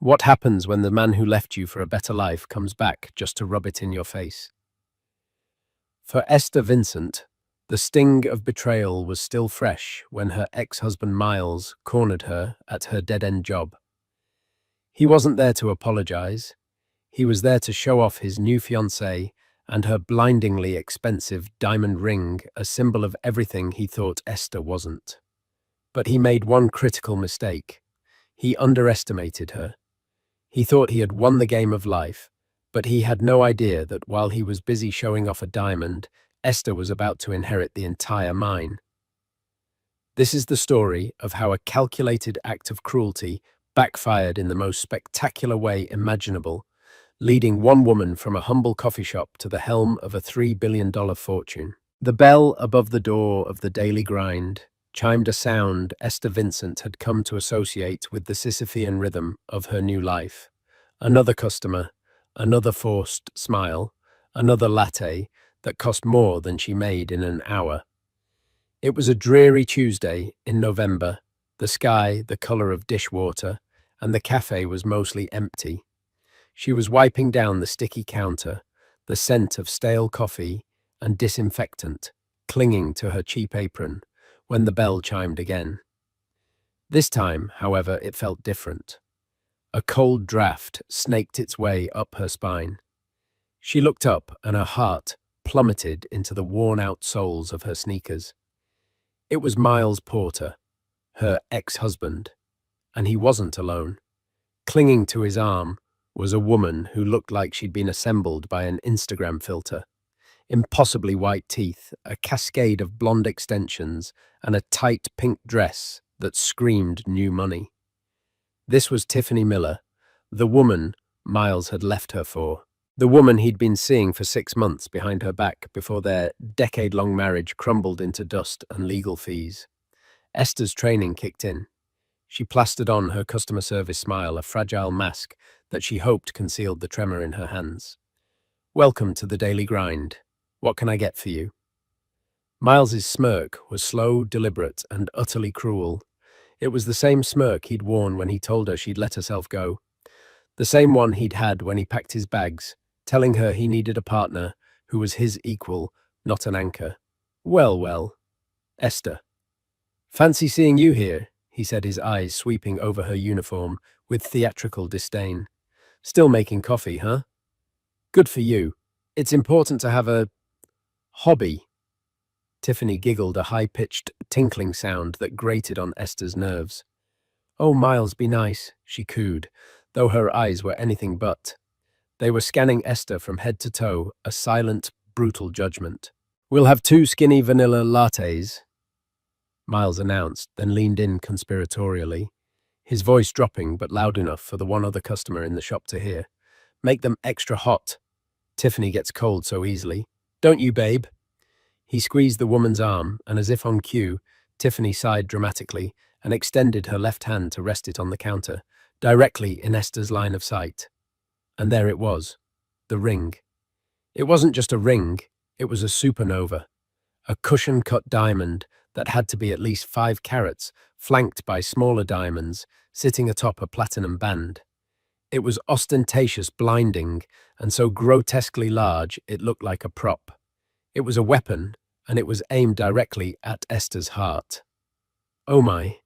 What happens when the man who left you for a better life comes back just to rub it in your face? For Esther Vincent, the sting of betrayal was still fresh when her ex-husband Miles cornered her at her dead-end job. He wasn't there to apologize. He was there to show off his new fiancée and her blindingly expensive diamond ring, a symbol of everything he thought Esther wasn't. But he made one critical mistake. He underestimated her. He thought he had won the game of life, but he had no idea that while he was busy showing off a diamond, Esther was about to inherit the entire mine. This is the story of how a calculated act of cruelty backfired in the most spectacular way imaginable, leading one woman from a humble coffee shop to the helm of a $3 billion fortune. The bell above the door of the daily grind chimed a sound Esther Vincent had come to associate with the Sisyphean rhythm of her new life. Another customer, another forced smile, another latte that cost more than she made in an hour. It was a dreary Tuesday in November, the sky the color of dishwater, and the cafe was mostly empty. She was wiping down the sticky counter, the scent of stale coffee and disinfectant clinging to her cheap apron, when the bell chimed again. This time, however, it felt different. A cold draft snaked its way up her spine. She looked up and her heart plummeted into the worn-out soles of her sneakers. It was Miles Porter, her ex-husband, and he wasn't alone. Clinging to his arm was a woman who looked like she'd been assembled by an Instagram filter. Impossibly white teeth, a cascade of blonde extensions, and a tight pink dress that screamed new money. This was Tiffany Miller, the woman Miles had left her for. The woman he'd been seeing for 6 months behind her back before their decade-long marriage crumbled into dust and legal fees. Esther's training kicked in. She plastered on her customer service smile, a fragile mask that she hoped concealed the tremor in her hands. "Welcome to the daily grind. What can I get for you?" Miles's smirk was slow, deliberate, and utterly cruel. It was the same smirk he'd worn when he told her she'd let herself go. The same one he'd had when he packed his bags, telling her he needed a partner who was his equal, not an anchor. Well, Esther. "Fancy seeing you here," he said, his eyes sweeping over her uniform with theatrical disdain. "Still making coffee, huh? Good for you. It's important to have a hobby." Tiffany giggled, a high-pitched, tinkling sound that grated on Esther's nerves. "Oh, Miles, be nice," she cooed, though her eyes were anything but. They were scanning Esther from head to toe, a silent, brutal judgment. "We'll have 2 skinny vanilla lattes," Miles announced, then leaned in conspiratorially, his voice dropping but loud enough for the one other customer in the shop to hear. "Make them extra hot. Tiffany gets cold so easily. Don't you, babe?" He squeezed the woman's arm, and as if on cue, Tiffany sighed dramatically and extended her left hand to rest it on the counter, directly in Esther's line of sight. And there it was, the ring. It wasn't just a ring, it was a supernova, a cushion-cut diamond that had to be at least 5 carats, flanked by smaller diamonds, sitting atop a platinum band. It was ostentatious, blinding, and so grotesquely large it looked like a prop. It was a weapon, and it was aimed directly at Esther's heart. "Oh my."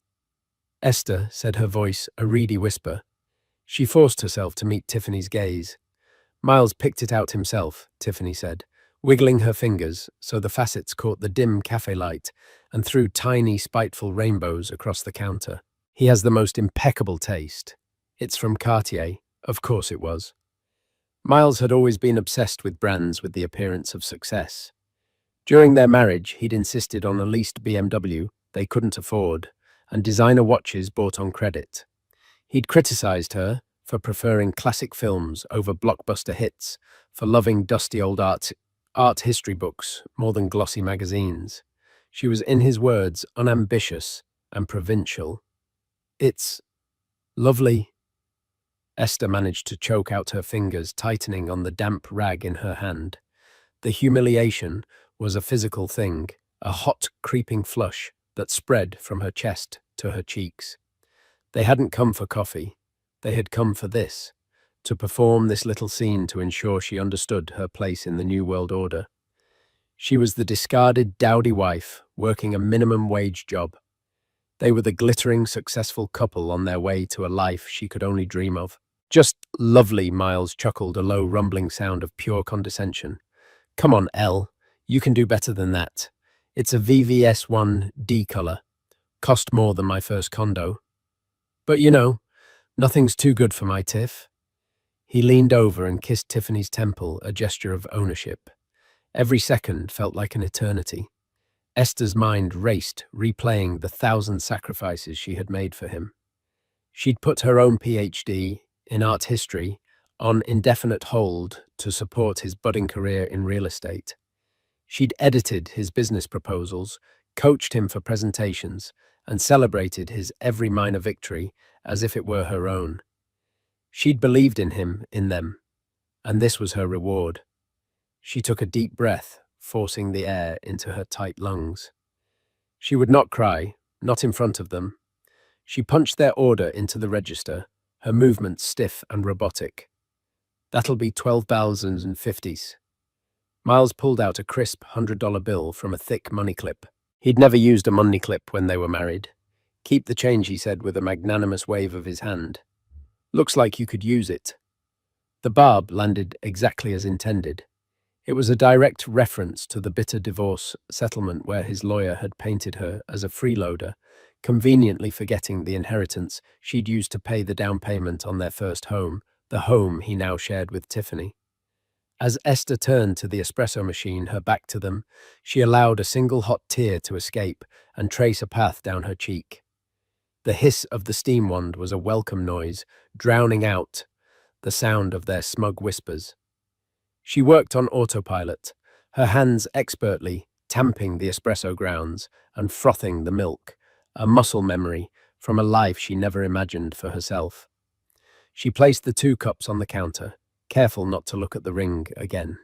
"Esther," said her voice, a reedy whisper. She forced herself to meet Tiffany's gaze. "Miles picked it out himself," Tiffany said, wiggling her fingers so the facets caught the dim cafe light and threw tiny, spiteful rainbows across the counter. "He has the most impeccable taste. It's from Cartier." Of course it was. Miles had always been obsessed with brands with the appearance of success. During their marriage, he'd insisted on a leased BMW they couldn't afford and designer watches bought on credit. He'd criticized her for preferring classic films over blockbuster hits, for loving dusty old art history books more than glossy magazines. She was, in his words, unambitious and provincial. "It's lovely." Esther managed to choke out her fingers, tightening on the damp rag in her hand. The humiliation was a physical thing, a hot, creeping flush that spread from her chest to her cheeks. They hadn't come for coffee. They had come for this, to perform this little scene to ensure she understood her place in the New World Order. She was the discarded, dowdy wife, working a minimum wage job. They were the glittering, successful couple on their way to a life she could only dream of. Just lovely, Miles chuckled, a low, rumbling sound of pure condescension. Come on, Elle, you can do better than that. It's a VVS1D color. Cost more than my first condo. But you know, nothing's too good for my Tiff. He leaned over and kissed Tiffany's temple, a gesture of ownership. Every second felt like an eternity. Esther's mind raced, replaying the 1,000 sacrifices she had made for him. She'd put her own PhD in art history on indefinite hold to support his budding career in real estate. She'd edited his business proposals, coached him for presentations, and celebrated his every minor victory as if it were her own. She'd believed in him, in them, and this was her reward. She took a deep breath, forcing the air into her tight lungs. She would not cry, not in front of them. She punched their order into the register, her movements stiff and robotic. That'll be 12,050s. Miles pulled out a crisp $100 bill from a thick money clip. He'd never used a money clip when they were married. Keep the change, he said with a magnanimous wave of his hand. Looks like you could use it. The barb landed exactly as intended. It was a direct reference to the bitter divorce settlement where his lawyer had painted her as a freeloader, conveniently forgetting the inheritance she'd used to pay the down payment on their first home, the home he now shared with Tiffany. As Esther turned to the espresso machine, her back to them, she allowed a single hot tear to escape and trace a path down her cheek. The hiss of the steam wand was a welcome noise, drowning out the sound of their smug whispers. She worked on autopilot, her hands expertly tamping the espresso grounds and frothing the milk, a muscle memory from a life she never imagined for herself. She placed the 2 cups on the counter, careful not to look at the ring again.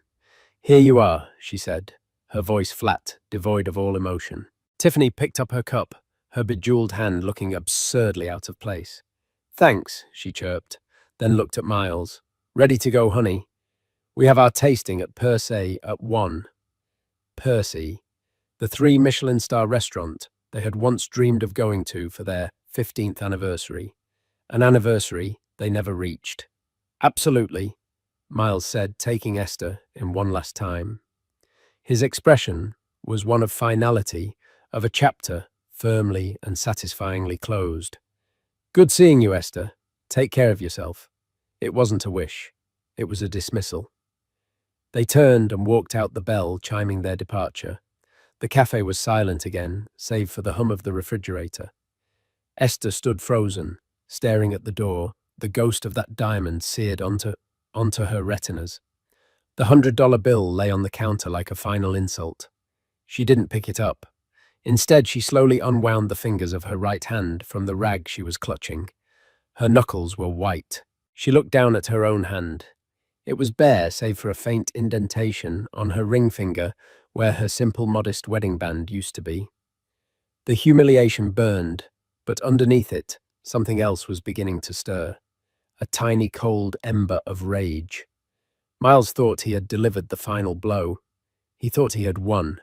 Here you are, she said, her voice flat, devoid of all emotion. Tiffany picked up her cup, her bejeweled hand looking absurdly out of place. Thanks, she chirped, then looked at Miles. Ready to go, honey? We have our tasting at Fiancée at 1. Fiancée, the 3 Michelin star restaurant they had once dreamed of going to for their 15th anniversary, an anniversary they never reached. Absolutely, Miles said, taking Esther in one last time. His expression was one of finality, of a chapter firmly and satisfyingly closed. Good seeing you, Esther. Take care of yourself. It wasn't a wish. It was a dismissal. They turned and walked out, the bell chiming their departure. The cafe was silent again, save for the hum of the refrigerator. Esther stood frozen, staring at the door, the ghost of that diamond seared onto her retinas. The $100 bill lay on the counter like a final insult. She didn't pick it up. Instead, she slowly unwound the fingers of her right hand from the rag she was clutching. Her knuckles were white. She looked down at her own hand. It was bare, save for a faint indentation on her ring finger where her simple, modest wedding band used to be. The humiliation burned, but underneath it, something else was beginning to stir. A tiny, cold ember of rage. Miles thought he had delivered the final blow. He thought he had won.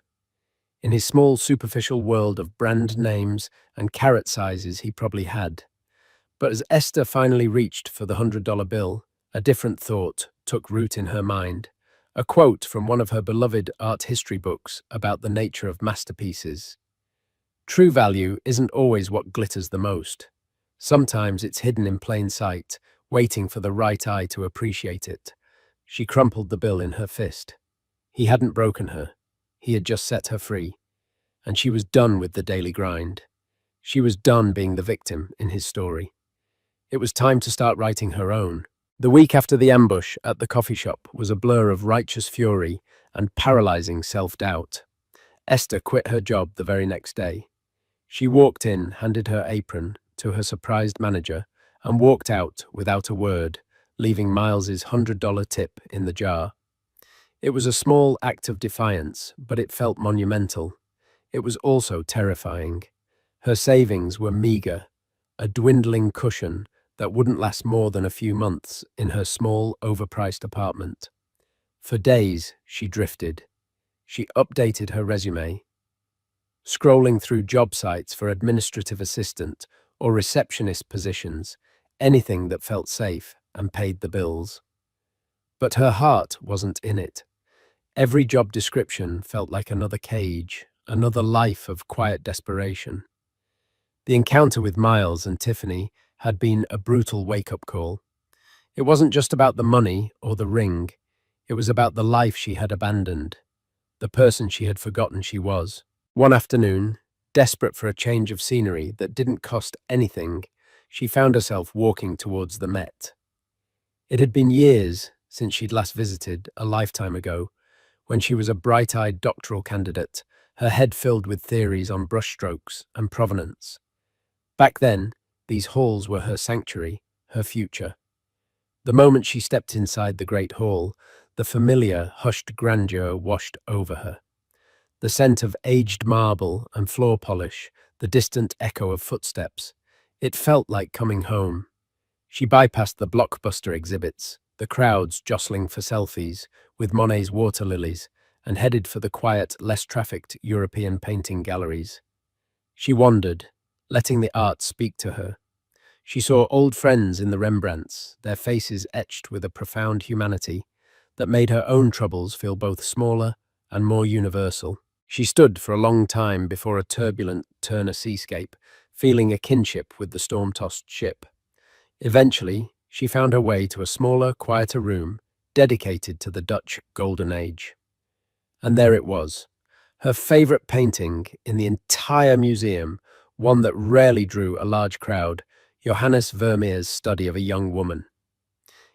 In his small, superficial world of brand names and carrot sizes, he probably had. But as Esther finally reached for the $100 bill, a different thought took root in her mind. A quote from one of her beloved art history books about the nature of masterpieces. True value isn't always what glitters the most. Sometimes it's hidden in plain sight, waiting for the right eye to appreciate it. She crumpled the bill in her fist. He hadn't broken her. He had just set her free. And she was done with the daily grind. She was done being the victim in his story. It was time to start writing her own. The week after the ambush at the coffee shop was a blur of righteous fury and paralyzing self-doubt. Esther quit her job the very next day. She walked in, handed her apron to her surprised manager, and walked out without a word, leaving Miles's $100 tip in the jar. It was a small act of defiance, but it felt monumental. It was also terrifying. Her savings were meager, a dwindling cushion that wouldn't last more than a few months in her small, overpriced apartment. For days, she drifted. She updated her resume, scrolling through job sites for administrative assistant or receptionist positions, anything that felt safe and paid the bills. But her heart wasn't in it. Every job description felt like another cage, another life of quiet desperation. The encounter with Miles and Tiffany had been a brutal wake-up call. It wasn't just about the money or the ring. It was about the life she had abandoned, the person she had forgotten she was. One afternoon, desperate for a change of scenery that didn't cost anything, she found herself walking towards the Met. It had been years since she'd last visited, a lifetime ago, when she was a bright-eyed doctoral candidate, her head filled with theories on brushstrokes and provenance. Back then, these halls were her sanctuary, her future. The moment she stepped inside the great hall, the familiar, hushed grandeur washed over her. The scent of aged marble and floor polish, the distant echo of footsteps. It felt like coming home. She bypassed the blockbuster exhibits, the crowds jostling for selfies with Monet's water lilies, and headed for the quiet, less trafficked European painting galleries. She wandered, letting the art speak to her. She saw old friends in the Rembrandts, their faces etched with a profound humanity that made her own troubles feel both smaller and more universal. She stood for a long time before a turbulent Turner seascape, feeling a kinship with the storm-tossed ship. Eventually, she found her way to a smaller, quieter room dedicated to the Dutch Golden Age. And there it was, her favorite painting in the entire museum, one that rarely drew a large crowd, Johannes Vermeer's study of a young woman.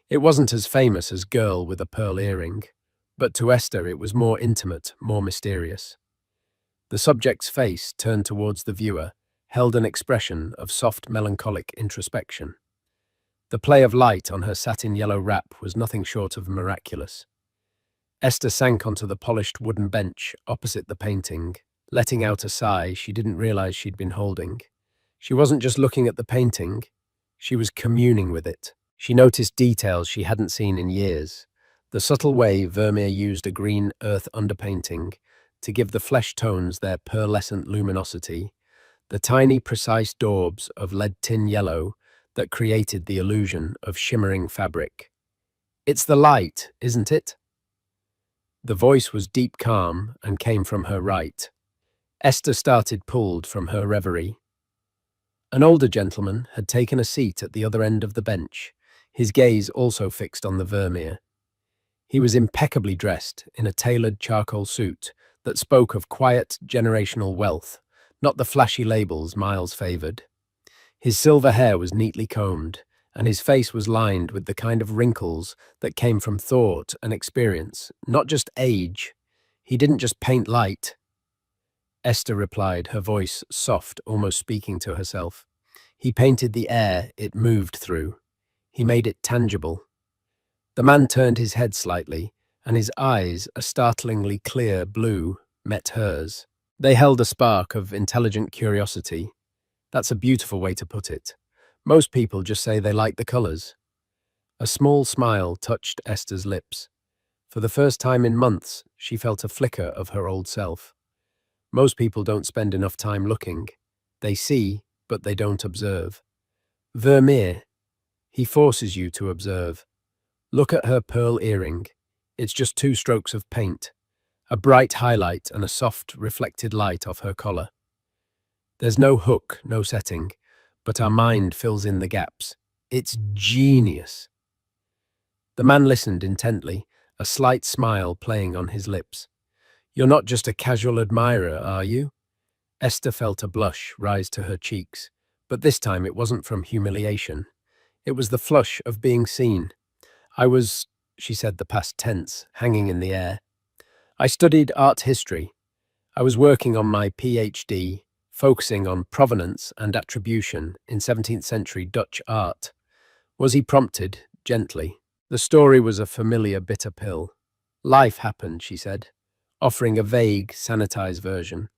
It wasn't as famous as Girl with a Pearl Earring, but to Esther it was more intimate, more mysterious. The subject's face, turned towards the viewer, held an expression of soft, melancholic introspection. The play of light on her satin yellow wrap was nothing short of miraculous. Esther sank onto the polished wooden bench opposite the painting, letting out a sigh she didn't realize she'd been holding. She wasn't just looking at the painting, she was communing with it. She noticed details she hadn't seen in years. The subtle way Vermeer used a green earth underpainting to give the flesh tones their pearlescent luminosity, the tiny precise daubs of lead tin yellow that created the illusion of shimmering fabric. "It's the light, isn't it?" The voice was deep calm and came from her right. Esther started pulled from her reverie. An older gentleman had taken a seat at the other end of the bench, his gaze also fixed on the Vermeer. He was impeccably dressed in a tailored charcoal suit that spoke of quiet generational wealth, not the flashy labels Miles favored. His silver hair was neatly combed, and his face was lined with the kind of wrinkles that came from thought and experience, not just age. He didn't just paint light. Esther replied, her voice soft, almost speaking to herself. He painted the air it moved through. He made it tangible. The man turned his head slightly, and his eyes, a startlingly clear blue, met hers. They held a spark of intelligent curiosity. That's a beautiful way to put it. Most people just say they like the colors. A small smile touched Esther's lips. For the first time in months, she felt a flicker of her old self. Most people don't spend enough time looking. They see, but they don't observe. Vermeer, he forces you to observe. Look at her pearl earring. It's just 2 strokes of paint, a bright highlight and a soft, reflected light off her collar. There's no hook, no setting, but our mind fills in the gaps. It's genius. The man listened intently, a slight smile playing on his lips. You're not just a casual admirer, are you? Esther felt a blush rise to her cheeks, but this time it wasn't from humiliation. It was the flush of being seen. She said the past tense, hanging in the air. I studied art history. I was working on my PhD, focusing on provenance and attribution in 17th century Dutch art. Was he prompted, gently? The story was a familiar bitter pill. Life happened, she said, offering a vague, sanitized version.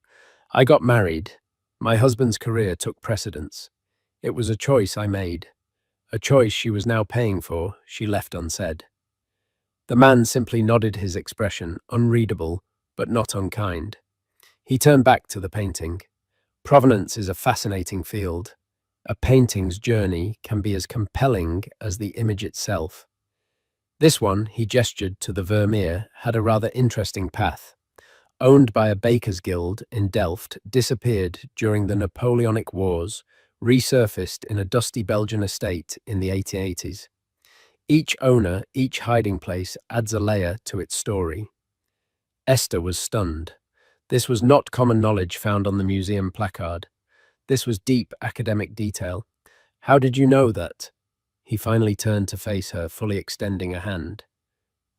I got married. My husband's career took precedence. It was a choice I made. a choice she was now paying for, she left unsaid. The man simply nodded, his expression unreadable but not unkind. He turned back to the painting. Provenance is a fascinating field. A painting's journey can be as compelling as the image itself. This one, he gestured to the Vermeer, had a rather interesting path. Owned by a baker's guild in Delft, disappeared during the Napoleonic Wars, resurfaced in a dusty Belgian estate in the 1880s. Each owner, each hiding place adds a layer to its story. Esther was stunned. This was not common knowledge found on the museum placard. This was deep academic detail. How did you know that? He finally turned to face her, fully extending a hand.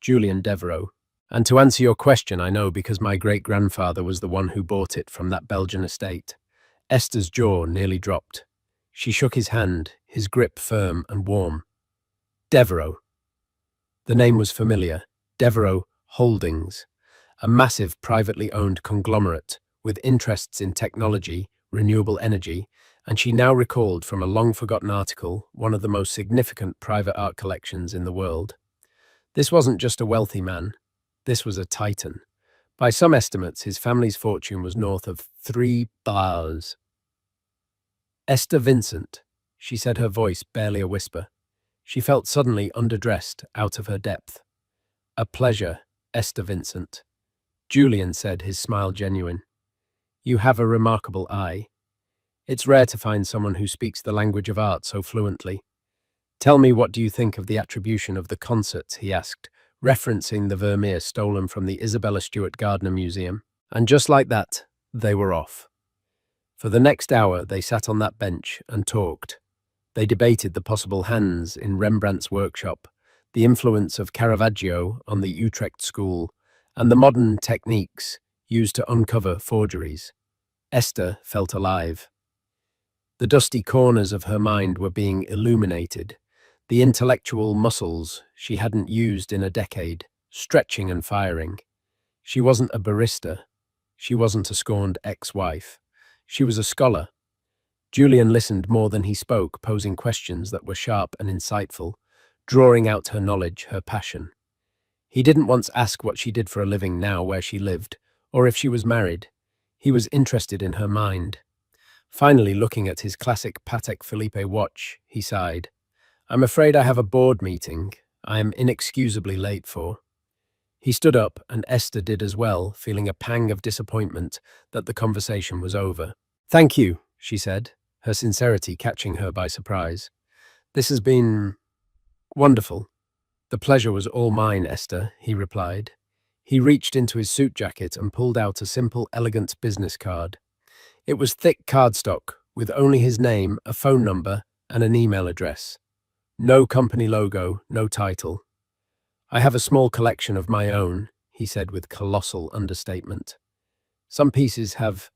Julian Devereux. And to answer your question, I know because my great-grandfather was the one who bought it from that Belgian estate. Esther's jaw nearly dropped. She shook his hand, his grip firm and warm. Devereux. The name was familiar. Devereux Holdings, a massive privately owned conglomerate with interests in technology, renewable energy, and she now recalled from a long-forgotten article one of the most significant private art collections in the world. This wasn't just a wealthy man. This was a titan. By some estimates, his family's fortune was north of 3 bars. Esther Vincent, she said, her voice barely a whisper. She felt suddenly underdressed, out of her depth. A pleasure, Esther Vincent. Julian said, his smile genuine. You have a remarkable eye. It's rare to find someone who speaks the language of art so fluently. Tell me, what do you think of the attribution of the concert, he asked, referencing the Vermeer stolen from the Isabella Stewart Gardner Museum. And just like that, they were off. For the next hour, they sat on that bench and talked. They debated the possible hands in Rembrandt's workshop, the influence of Caravaggio on the Utrecht school, and the modern techniques used to uncover forgeries. Esther felt alive. The dusty corners of her mind were being illuminated, the intellectual muscles she hadn't used in a decade, stretching and firing. She wasn't a barista. She wasn't a scorned ex-wife. She was a scholar. Julian listened more than he spoke, posing questions that were sharp and insightful, drawing out her knowledge, her passion. He didn't once ask what she did for a living now, where she lived, or if she was married. He was interested in her mind. Finally, looking at his classic Patek Philippe watch, he sighed. I'm afraid I have a board meeting I am inexcusably late for. He stood up, and Esther did as well, feeling a pang of disappointment that the conversation was over. Thank you, she said, her sincerity catching her by surprise. This has been wonderful. The pleasure was all mine, Esther, he replied. He reached into his suit jacket and pulled out a simple, elegant business card. It was thick cardstock, with only his name, a phone number, and an email address. No company logo, no title. I have a small collection of my own, he said with colossal understatement. Some pieces have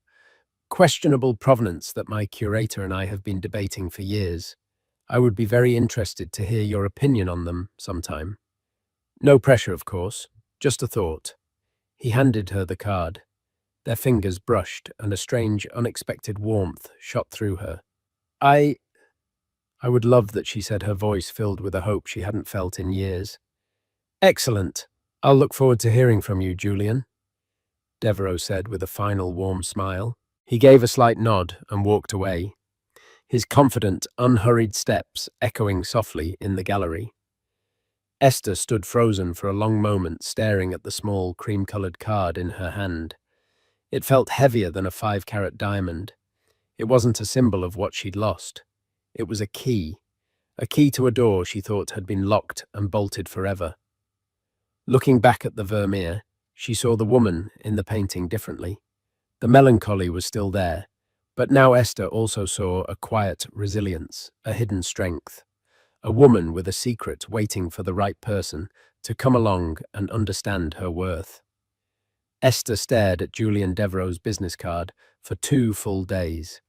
questionable provenance that my curator and I have been debating for years. I would be very interested to hear your opinion on them sometime. No pressure, of course, just a thought. He handed her the card. Their fingers brushed, and a strange, unexpected warmth shot through her. I would love that, she said, her voice filled with a hope she hadn't felt in years. Excellent. I'll look forward to hearing from you, Julian, Devereux said with a final warm smile. He gave a slight nod and walked away, his confident, unhurried steps echoing softly in the gallery. Esther stood frozen for a long moment, staring at the small, cream-colored card in her hand. It felt heavier than a 5-carat diamond. It wasn't a symbol of what she'd lost. It was a key to a door she thought had been locked and bolted forever. Looking back at the Vermeer, she saw the woman in the painting differently. The melancholy was still there, but now Esther also saw a quiet resilience, a hidden strength. A woman with a secret waiting for the right person to come along and understand her worth. Esther stared at Julian Devereux's business card for 2 full days.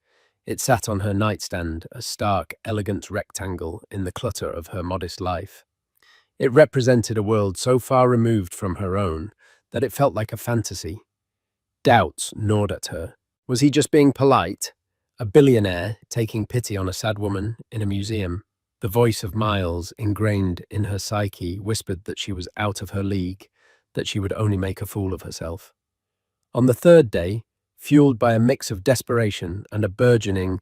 It sat on her nightstand, a stark, elegant rectangle in the clutter of her modest life. It represented a world so far removed from her own that it felt like a fantasy. Doubts gnawed at her. Was he just being polite? A billionaire taking pity on a sad woman in a museum? The voice of Miles, ingrained in her psyche, whispered that she was out of her league, that she would only make a fool of herself. On the third day, fueled by a mix of desperation and a burgeoning,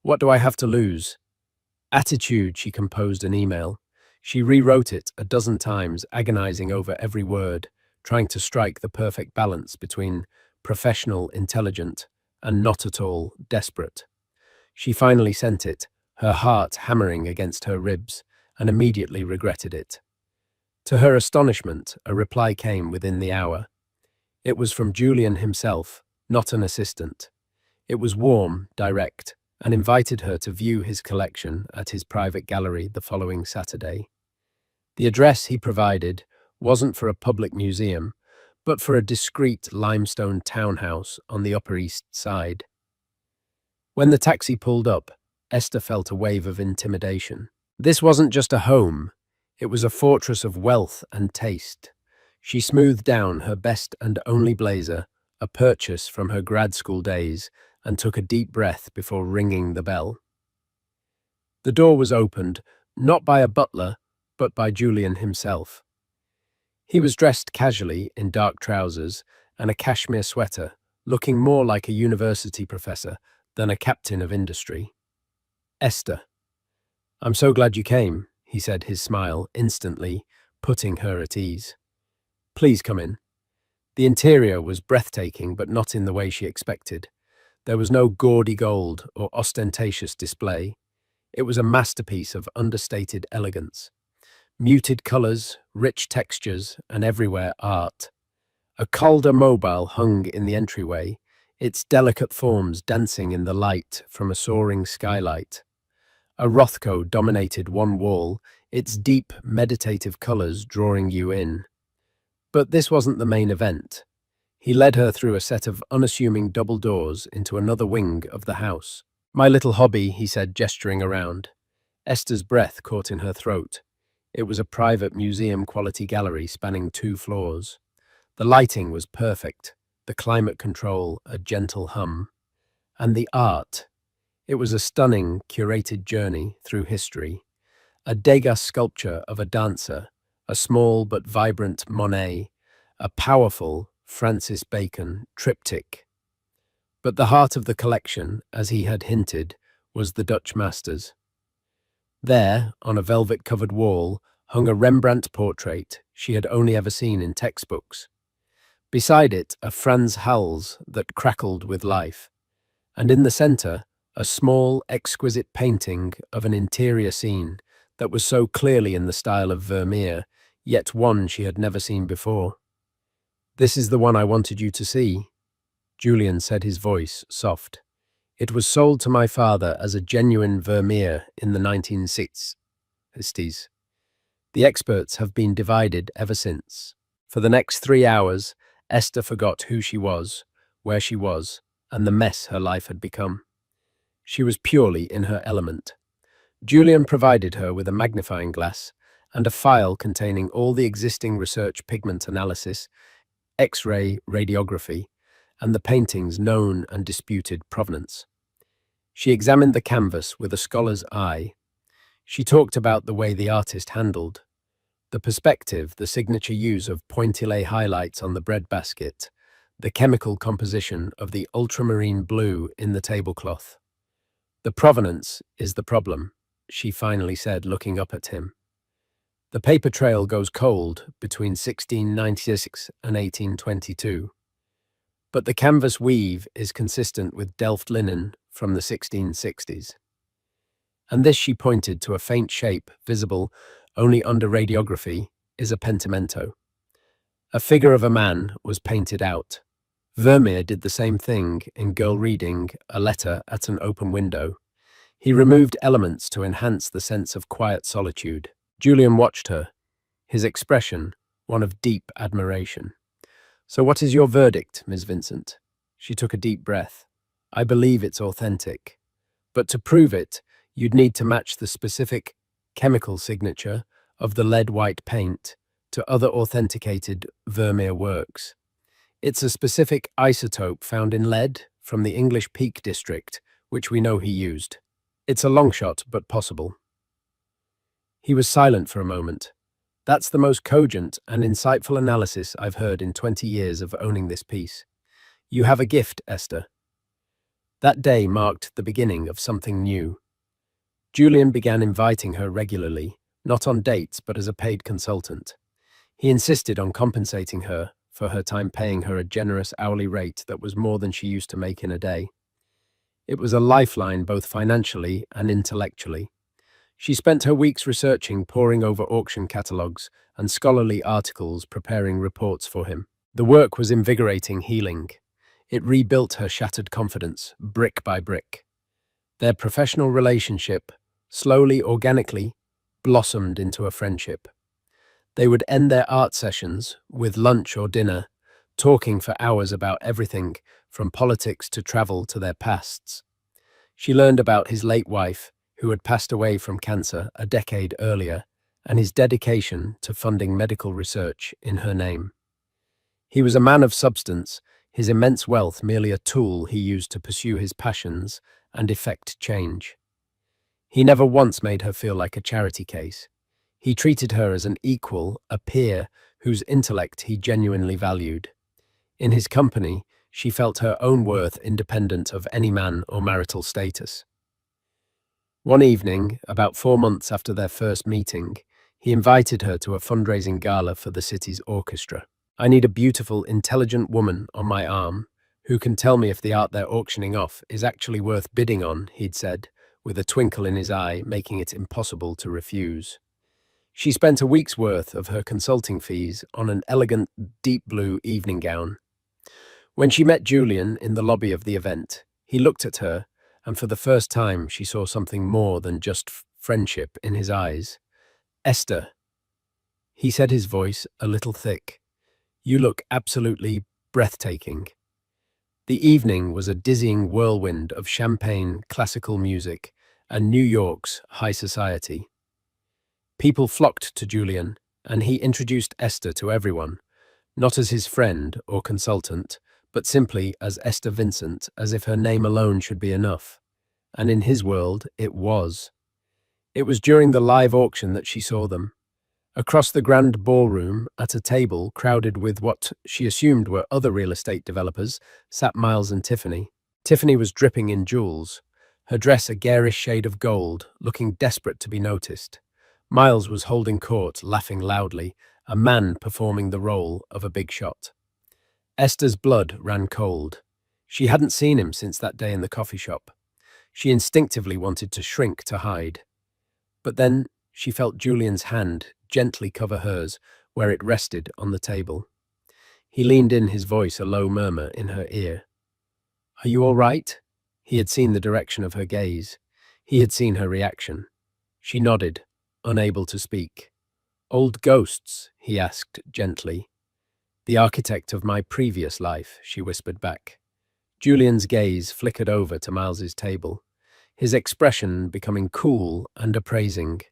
"What do I have to lose?" attitude, she composed an email. She rewrote it a dozen times, agonizing over every word, trying to strike the perfect balance between professional, intelligent, and not at all desperate. She finally sent it, her heart hammering against her ribs, and immediately regretted it. To her astonishment, a reply came within the hour. It was from Julian himself, not an assistant. It was warm, direct, and invited her to view his collection at his private gallery the following Saturday. The address he provided wasn't for a public museum, but for a discreet limestone townhouse on the Upper East Side. When the taxi pulled up, Esther felt a wave of intimidation. This wasn't just a home, it was a fortress of wealth and taste. She smoothed down her best and only blazer, a purchase from her grad school days, and took a deep breath before ringing the bell. The door was opened, not by a butler, but by Julian himself. He was dressed casually in dark trousers and a cashmere sweater, looking more like a university professor than a captain of industry. "Esther, I'm so glad you came," he said, his smile instantly putting her at ease. "Please come in." The interior was breathtaking, but not in the way she expected. There was no gaudy gold or ostentatious display. It was a masterpiece of understated elegance. Muted colors, rich textures, and everywhere art. A Calder mobile hung in the entryway, its delicate forms dancing in the light from a soaring skylight. A Rothko dominated one wall, its deep, meditative colors drawing you in. But this wasn't the main event. He led her through a set of unassuming double doors into another wing of the house. "My little hobby," he said, gesturing around. Esther's breath caught in her throat. It was a private museum-quality gallery spanning 2 floors. The lighting was perfect, the climate control a gentle hum. And the art. It was a stunning, curated journey through history. A Degas sculpture of a dancer, a small but vibrant Monet, a powerful Francis Bacon triptych. But the heart of the collection, as he had hinted, was the Dutch masters. There, on a velvet-covered wall, hung a Rembrandt portrait she had only ever seen in textbooks. Beside it, a Frans Hals that crackled with life. And in the center, a small, exquisite painting of an interior scene that was so clearly in the style of Vermeer, yet one she had never seen before. "This is the one I wanted you to see," Julian said, his voice soft. "It was sold to my father as a genuine Vermeer in the 1960s. The experts have been divided ever since." For the next 3 hours, Esther forgot who she was, where she was, and the mess her life had become. She was purely in her element. Julian provided her with a magnifying glass and a file containing all the existing research pigment analysis, X-ray radiography, and the painting's known and disputed provenance. She examined the canvas with a scholar's eye. She talked about the way the artist handled the perspective, the signature use of pointillé highlights on the breadbasket, the chemical composition of the ultramarine blue in the tablecloth. "The provenance is the problem," she finally said, looking up at him. "The paper trail goes cold between 1696 and 1822. But the canvas weave is consistent with Delft linen from the 1660s. And this," she pointed to a faint shape visible only under radiography, "is a pentimento. A figure of a man was painted out." Vermeer did the same thing in Girl Reading a Letter at an Open Window. He removed elements to enhance the sense of quiet solitude. Julian watched her, his expression one of deep admiration. "So what is your verdict, Miss Vincent?" She took a deep breath. "I believe it's authentic. But to prove it, you'd need to match the specific chemical signature of the lead-white paint to other authenticated Vermeer works. It's a specific isotope found in lead from the English Peak District, which we know he used. It's a long shot, but possible." He was silent for a moment. That's the most cogent and insightful analysis I've heard in 20 years of owning this piece. You have a gift, Esther. That day marked the beginning of something new. Julian began inviting her regularly, not on dates but as a paid consultant. He insisted on compensating her for her time, paying her a generous hourly rate that was more than she used to make in a day. It was a lifeline both financially and intellectually. She spent her weeks researching, poring over auction catalogues and scholarly articles, preparing reports for him. The work was invigorating, healing. It rebuilt her shattered confidence, brick by brick. Their professional relationship, slowly, organically, blossomed into a friendship. They would end their art sessions with lunch or dinner, talking for hours about everything from politics to travel to their pasts. She learned about his late wife, who had passed away from cancer a decade earlier, and his dedication to funding medical research in her name. He was a man of substance, his immense wealth merely a tool he used to pursue his passions and effect change. He never once made her feel like a charity case. He treated her as an equal, a peer, whose intellect he genuinely valued. In his company, she felt her own worth independent of any man or marital status. One evening, about 4 months after their first meeting, he invited her to a fundraising gala for the city's orchestra. "I need a beautiful, intelligent woman on my arm who can tell me if the art they're auctioning off is actually worth bidding on," he'd said, with a twinkle in his eye, making it impossible to refuse. She spent a week's worth of her consulting fees on an elegant, deep blue evening gown. When she met Julian in the lobby of the event, he looked at her, and for the first time she saw something more than just friendship in his eyes. "Esther," he said, his voice a little thick, "you look absolutely breathtaking." The evening was a dizzying whirlwind of champagne, classical music, and New York's high society. People flocked to Julian, and he introduced Esther to everyone, not as his friend or consultant, but simply as Esther Vincent, as if her name alone should be enough. And in his world, it was. It was during the live auction that she saw them. Across the grand ballroom, at a table crowded with what she assumed were other real estate developers, sat Miles and Tiffany. Tiffany was dripping in jewels, her dress a garish shade of gold, looking desperate to be noticed. Miles was holding court, laughing loudly, a man performing the role of a big shot. Esther's blood ran cold. She hadn't seen him since that day in the coffee shop. She instinctively wanted to shrink to hide. But then she felt Julian's hand gently cover hers where it rested on the table. He leaned in, his voice a low murmur in her ear. "Are you all right?" He had seen the direction of her gaze. He had seen her reaction. She nodded, unable to speak. "Old ghosts?" he asked gently. "The architect of my previous life," she whispered back. Julian's gaze flickered over to Miles's table, his expression becoming cool and appraising.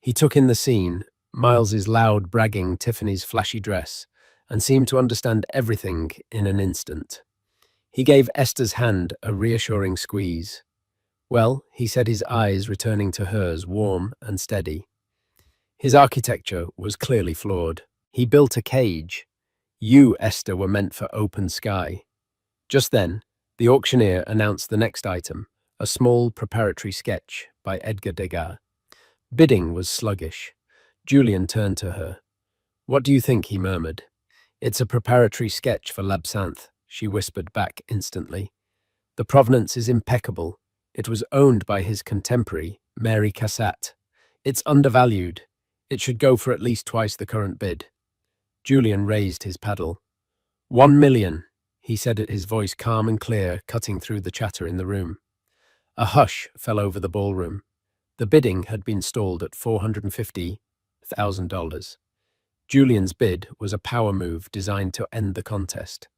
He took in the scene, Miles's loud bragging, Tiffany's flashy dress, and seemed to understand everything in an instant. He gave Esther's hand a reassuring squeeze. "Well," he said, his eyes returning to hers, warm and steady. His architecture was clearly flawed. He built a cage. You, Esther, were meant for open sky. Just then, the auctioneer announced the next item, a small preparatory sketch by Edgar Degas. Bidding was sluggish. Julian turned to her. "What do you think?" he murmured. "It's a preparatory sketch for L'Absinthe," she whispered back instantly. "The provenance is impeccable. It was owned by his contemporary, Mary Cassatt. It's undervalued. It should go for at least twice the current bid." Julian raised his paddle. "1 million," he said, his voice calm and clear, cutting through the chatter in the room. A hush fell over the ballroom. The bidding had been stalled at $450,000. Julian's bid was a power move designed to end the contest.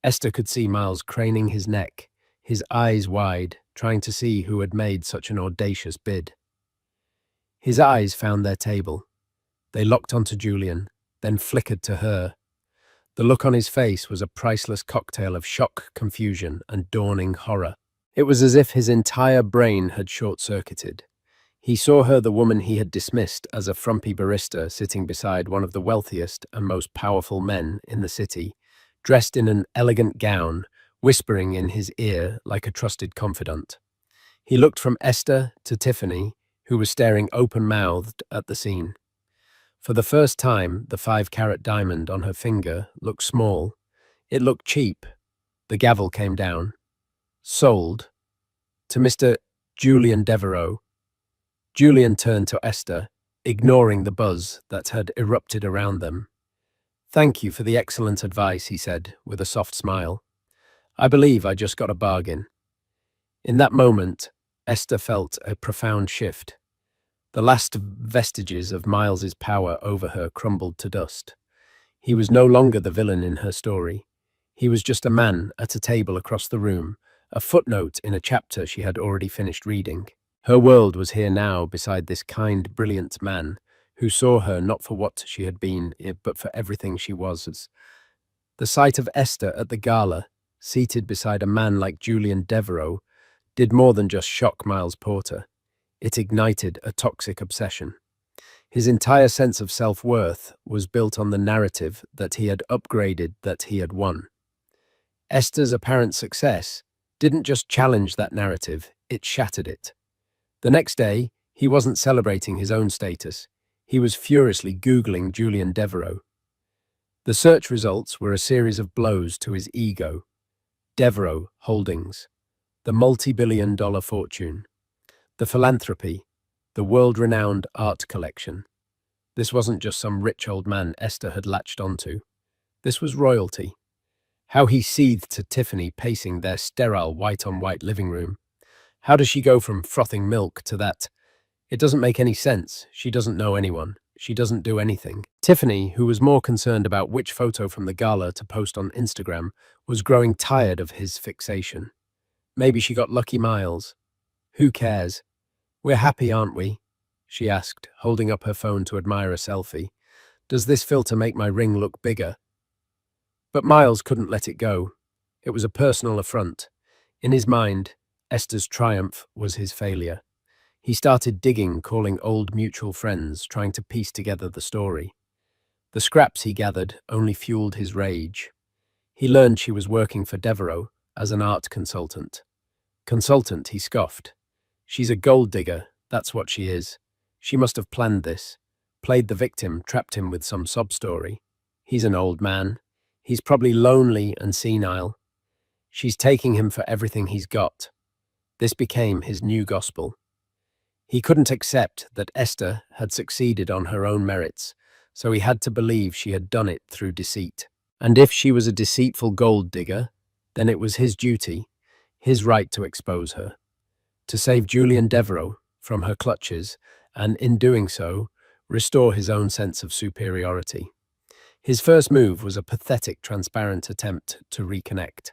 Esther could see Miles craning his neck, his eyes wide, trying to see who had made such an audacious bid. His eyes found their table. They locked onto Julian, then flickered to her. The look on his face was a priceless cocktail of shock, confusion, and dawning horror. It was as if his entire brain had short-circuited. He saw her, the woman he had dismissed as a frumpy barista, sitting beside one of the wealthiest and most powerful men in the city, dressed in an elegant gown, whispering in his ear like a trusted confidant. He looked from Esther to Tiffany, who was staring open-mouthed at the scene. For the first time, the 5-carat diamond on her finger looked small. It looked cheap. The gavel came down. Sold. To Mr. Julian Devereux. Julian turned to Esther, ignoring the buzz that had erupted around them. "Thank you for the excellent advice," he said, with a soft smile. "I believe I just got a bargain." In that moment, Esther felt a profound shift. The last vestiges of Miles's power over her crumbled to dust. He was no longer the villain in her story. He was just a man at a table across the room, a footnote in a chapter she had already finished reading. Her world was here now beside this kind, brilliant man who saw her not for what she had been, but for everything she was. The sight of Esther at the gala, seated beside a man like Julian Devereux, did more than just shock Miles Porter. It ignited a toxic obsession. His entire sense of self-worth was built on the narrative that he had upgraded, that he had won. Esther's apparent success didn't just challenge that narrative, it shattered it. The next day, he wasn't celebrating his own status. He was furiously Googling Julian Devereux. The search results were a series of blows to his ego. Devereux Holdings, the multi-billion-dollar fortune, the philanthropy, the world-renowned art collection. This wasn't just some rich old man Esther had latched onto. This was royalty. How he seethed to Tiffany pacing their sterile white-on-white living room. How does she go from frothing milk to that? It doesn't make any sense. She doesn't know anyone. She doesn't do anything. Tiffany, who was more concerned about which photo from the gala to post on Instagram, was growing tired of his fixation. Maybe she got lucky, Miles. Who cares? "We're happy, aren't we?" she asked, holding up her phone to admire a selfie. "Does this filter make my ring look bigger?" But Miles couldn't let it go. It was a personal affront. In his mind, Esther's triumph was his failure. He started digging, calling old mutual friends, trying to piece together the story. The scraps he gathered only fueled his rage. He learned she was working for Devereux as an art consultant. Consultant, he scoffed. "She's a gold digger, that's what she is. She must have planned this, played the victim, trapped him with some sob story. He's an old man. He's probably lonely and senile. She's taking him for everything he's got." This became his new gospel. He couldn't accept that Esther had succeeded on her own merits, so he had to believe she had done it through deceit. And if she was a deceitful gold digger, then it was his duty, his right to expose her, to save Julian Devereux from her clutches, and in doing so, restore his own sense of superiority. His first move was a pathetic, transparent attempt to reconnect.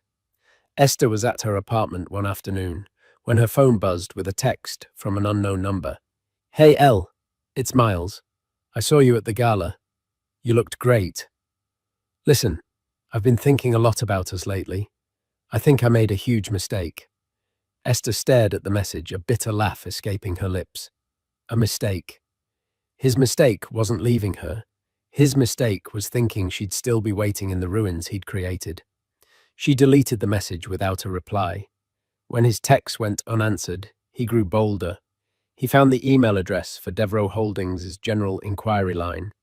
Esther was at her apartment one afternoon when her phone buzzed with a text from an unknown number. "Hey, Elle, it's Miles. I saw you at the gala. You looked great. Listen, I've been thinking a lot about us lately. I think I made a huge mistake." Esther stared at the message, a bitter laugh escaping her lips. A mistake. His mistake wasn't leaving her. His mistake was thinking she'd still be waiting in the ruins he'd created. She deleted the message without a reply. When his text went unanswered, he grew bolder. He found the email address for Devereux Holdings' general inquiry line.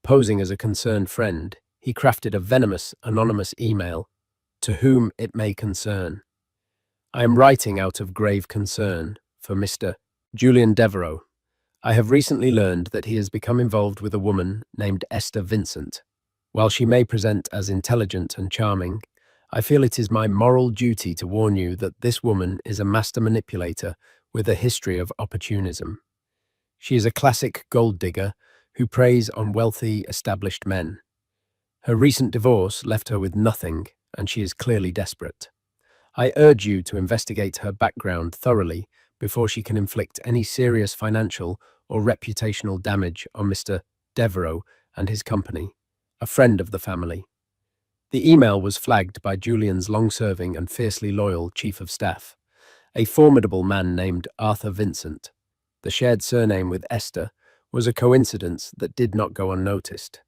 Posing as a concerned friend, he crafted a venomous, anonymous email. "To whom it may concern. I am writing out of grave concern for Mr. Julian Devereux. I have recently learned that he has become involved with a woman named Esther Vincent. While she may present as intelligent and charming, I feel it is my moral duty to warn you that this woman is a master manipulator with a history of opportunism. She is a classic gold digger who preys on wealthy, established men. Her recent divorce left her with nothing, and she is clearly desperate. I urge you to investigate her background thoroughly before she can inflict any serious financial or reputational damage on Mr. Devereux and his company, a friend of the family." The email was flagged by Julian's long-serving and fiercely loyal chief of staff, a formidable man named Arthur Vincent. the shared surname with Esther, was a coincidence that did not go unnoticed.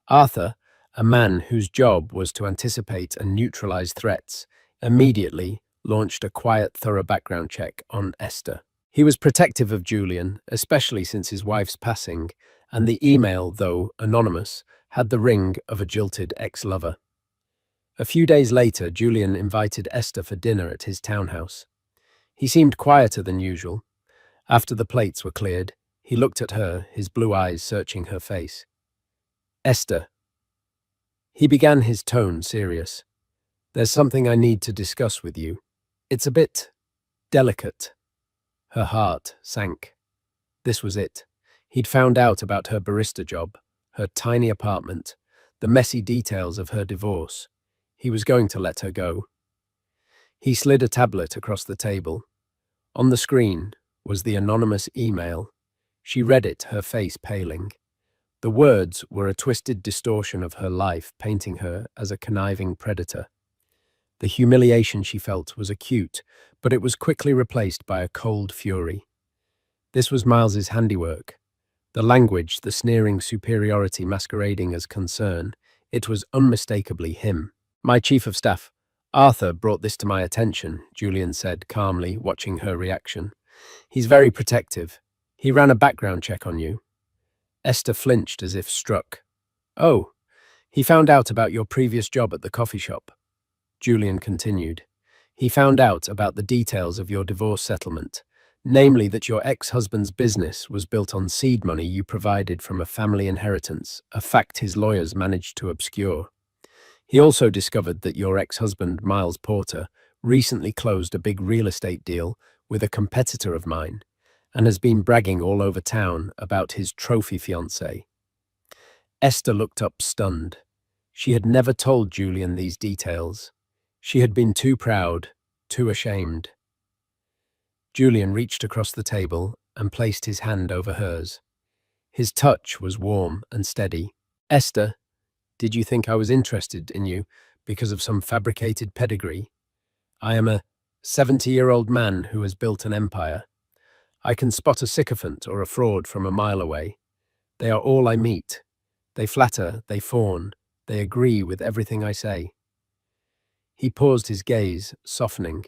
Arthur, a man whose job was to anticipate and neutralize threats, immediately launched a quiet, thorough background check on Esther. He was protective of Julian, especially since his wife's passing, and the email, though anonymous, had the ring of a jilted ex-lover. A few days later, Julian invited Esther for dinner at his townhouse. He seemed quieter than usual. After the plates were cleared, he looked at her, his blue eyes searching her face. Esther. He began, his tone serious. There's something I need to discuss with you. It's a bit delicate. Her heart sank. This was it. He'd found out about her barista job, her tiny apartment, the messy details of her divorce. He was going to let her go. He slid a tablet across the table. On the screen was the anonymous email. She read it, her face paling. The words were a twisted distortion of her life, painting her as a conniving predator. The humiliation she felt was acute, but it was quickly replaced by a cold fury. This was Miles's handiwork. The language, the sneering superiority masquerading as concern, it was unmistakably him. My chief of staff, Arthur, brought this to my attention, Julian said calmly, watching her reaction. He's very protective. He ran a background check on you. Esther flinched as if struck. Oh, he found out about your previous job at the coffee shop. Julian continued. He found out about the details of your divorce settlement, namely that your ex-husband's business was built on seed money you provided from a family inheritance, a fact his lawyers managed to obscure. He also discovered that your ex-husband, Miles Porter, recently closed a big real estate deal with a competitor of mine and has been bragging all over town about his trophy fiancée. Esther looked up stunned. She had never told Julian these details. She had been too proud, too ashamed. Julian reached across the table and placed his hand over hers. His touch was warm and steady. Esther, did you think I was interested in you because of some fabricated pedigree? I am a 70-year-old man who has built an empire. I can spot a sycophant or a fraud from a mile away. They are all I meet. They flatter, they fawn, they agree with everything I say. He paused, his gaze softening.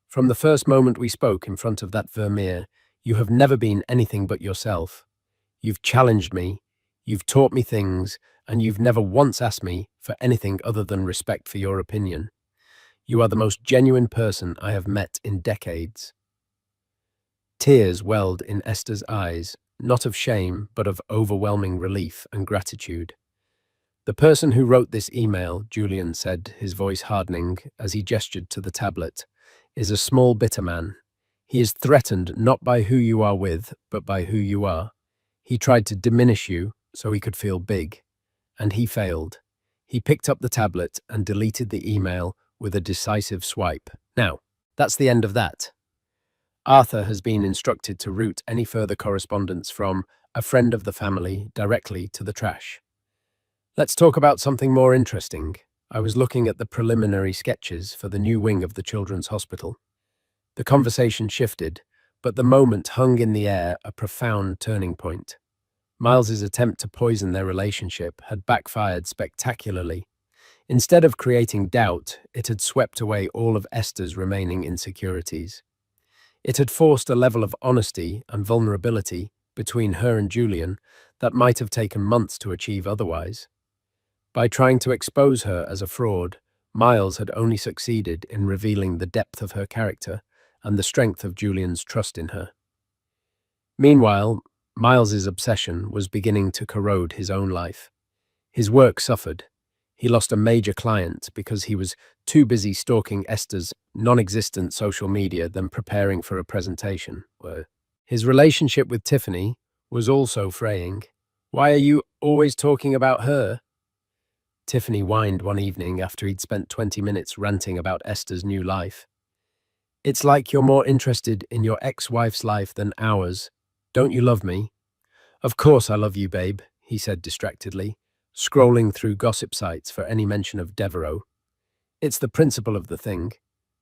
From the first moment we spoke in front of that Vermeer, you have never been anything but yourself. You've challenged me, you've taught me things, and you've never once asked me for anything other than respect for your opinion. You are the most genuine person I have met in decades. Tears welled in Esther's eyes, not of shame, but of overwhelming relief and gratitude. The person who wrote this email, Julian said, his voice hardening as he gestured to the tablet, is a small, bitter man. He is threatened not by who you are with, but by who you are. He tried to diminish you so he could feel big, and he failed. He picked up the tablet and deleted the email with a decisive swipe. Now, that's the end of that. Arthur has been instructed to route any further correspondence from a friend of the family directly to the trash. Let's talk about something more interesting. I was looking at the preliminary sketches for the new wing of the Children's Hospital. The conversation shifted, but the moment hung in the air, a profound turning point. Miles's attempt to poison their relationship had backfired spectacularly. Instead of creating doubt, it had swept away all of Esther's remaining insecurities. It had forced a level of honesty and vulnerability between her and Julian that might have taken months to achieve otherwise. By trying to expose her as a fraud, Miles had only succeeded in revealing the depth of her character and the strength of Julian's trust in her. Meanwhile, Miles's obsession was beginning to corrode his own life. His work suffered. He lost a major client because he was too busy stalking Esther's non-existent social media than preparing for a presentation. His relationship with Tiffany was also fraying. "Why are you always talking about her?" Tiffany whined one evening after he'd spent 20 minutes ranting about Esther's new life. "It's like you're more interested in your ex-wife's life than ours. Don't you love me?" "Of course I love you, babe," he said distractedly, scrolling through gossip sites for any mention of Devereaux. "It's the principle of the thing.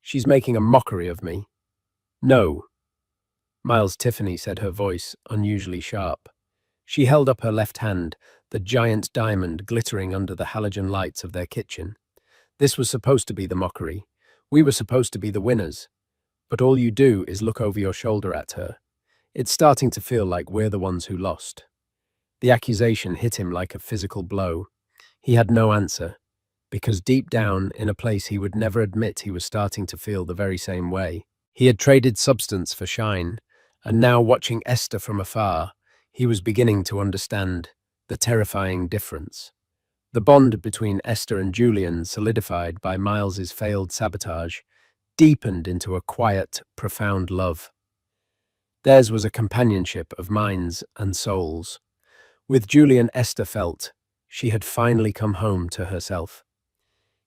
She's making a mockery of me." "No." Miles, Tiffany, said, her voice unusually sharp. She held up her left hand, the giant diamond glittering under the halogen lights of their kitchen. This was supposed to be the mockery. We were supposed to be the winners. But all you do is look over your shoulder at her. It's starting to feel like we're the ones who lost. The accusation hit him like a physical blow. He had no answer, because deep down, in a place he would never admit, he was starting to feel the very same way. He had traded substance for shine, and now, watching Esther from afar, he was beginning to understand the terrifying difference. The bond between Esther and Julian, solidified by Miles's failed sabotage, deepened into a quiet, profound love. Theirs was a companionship of minds and souls. With Julian, Esther felt she had finally come home to herself.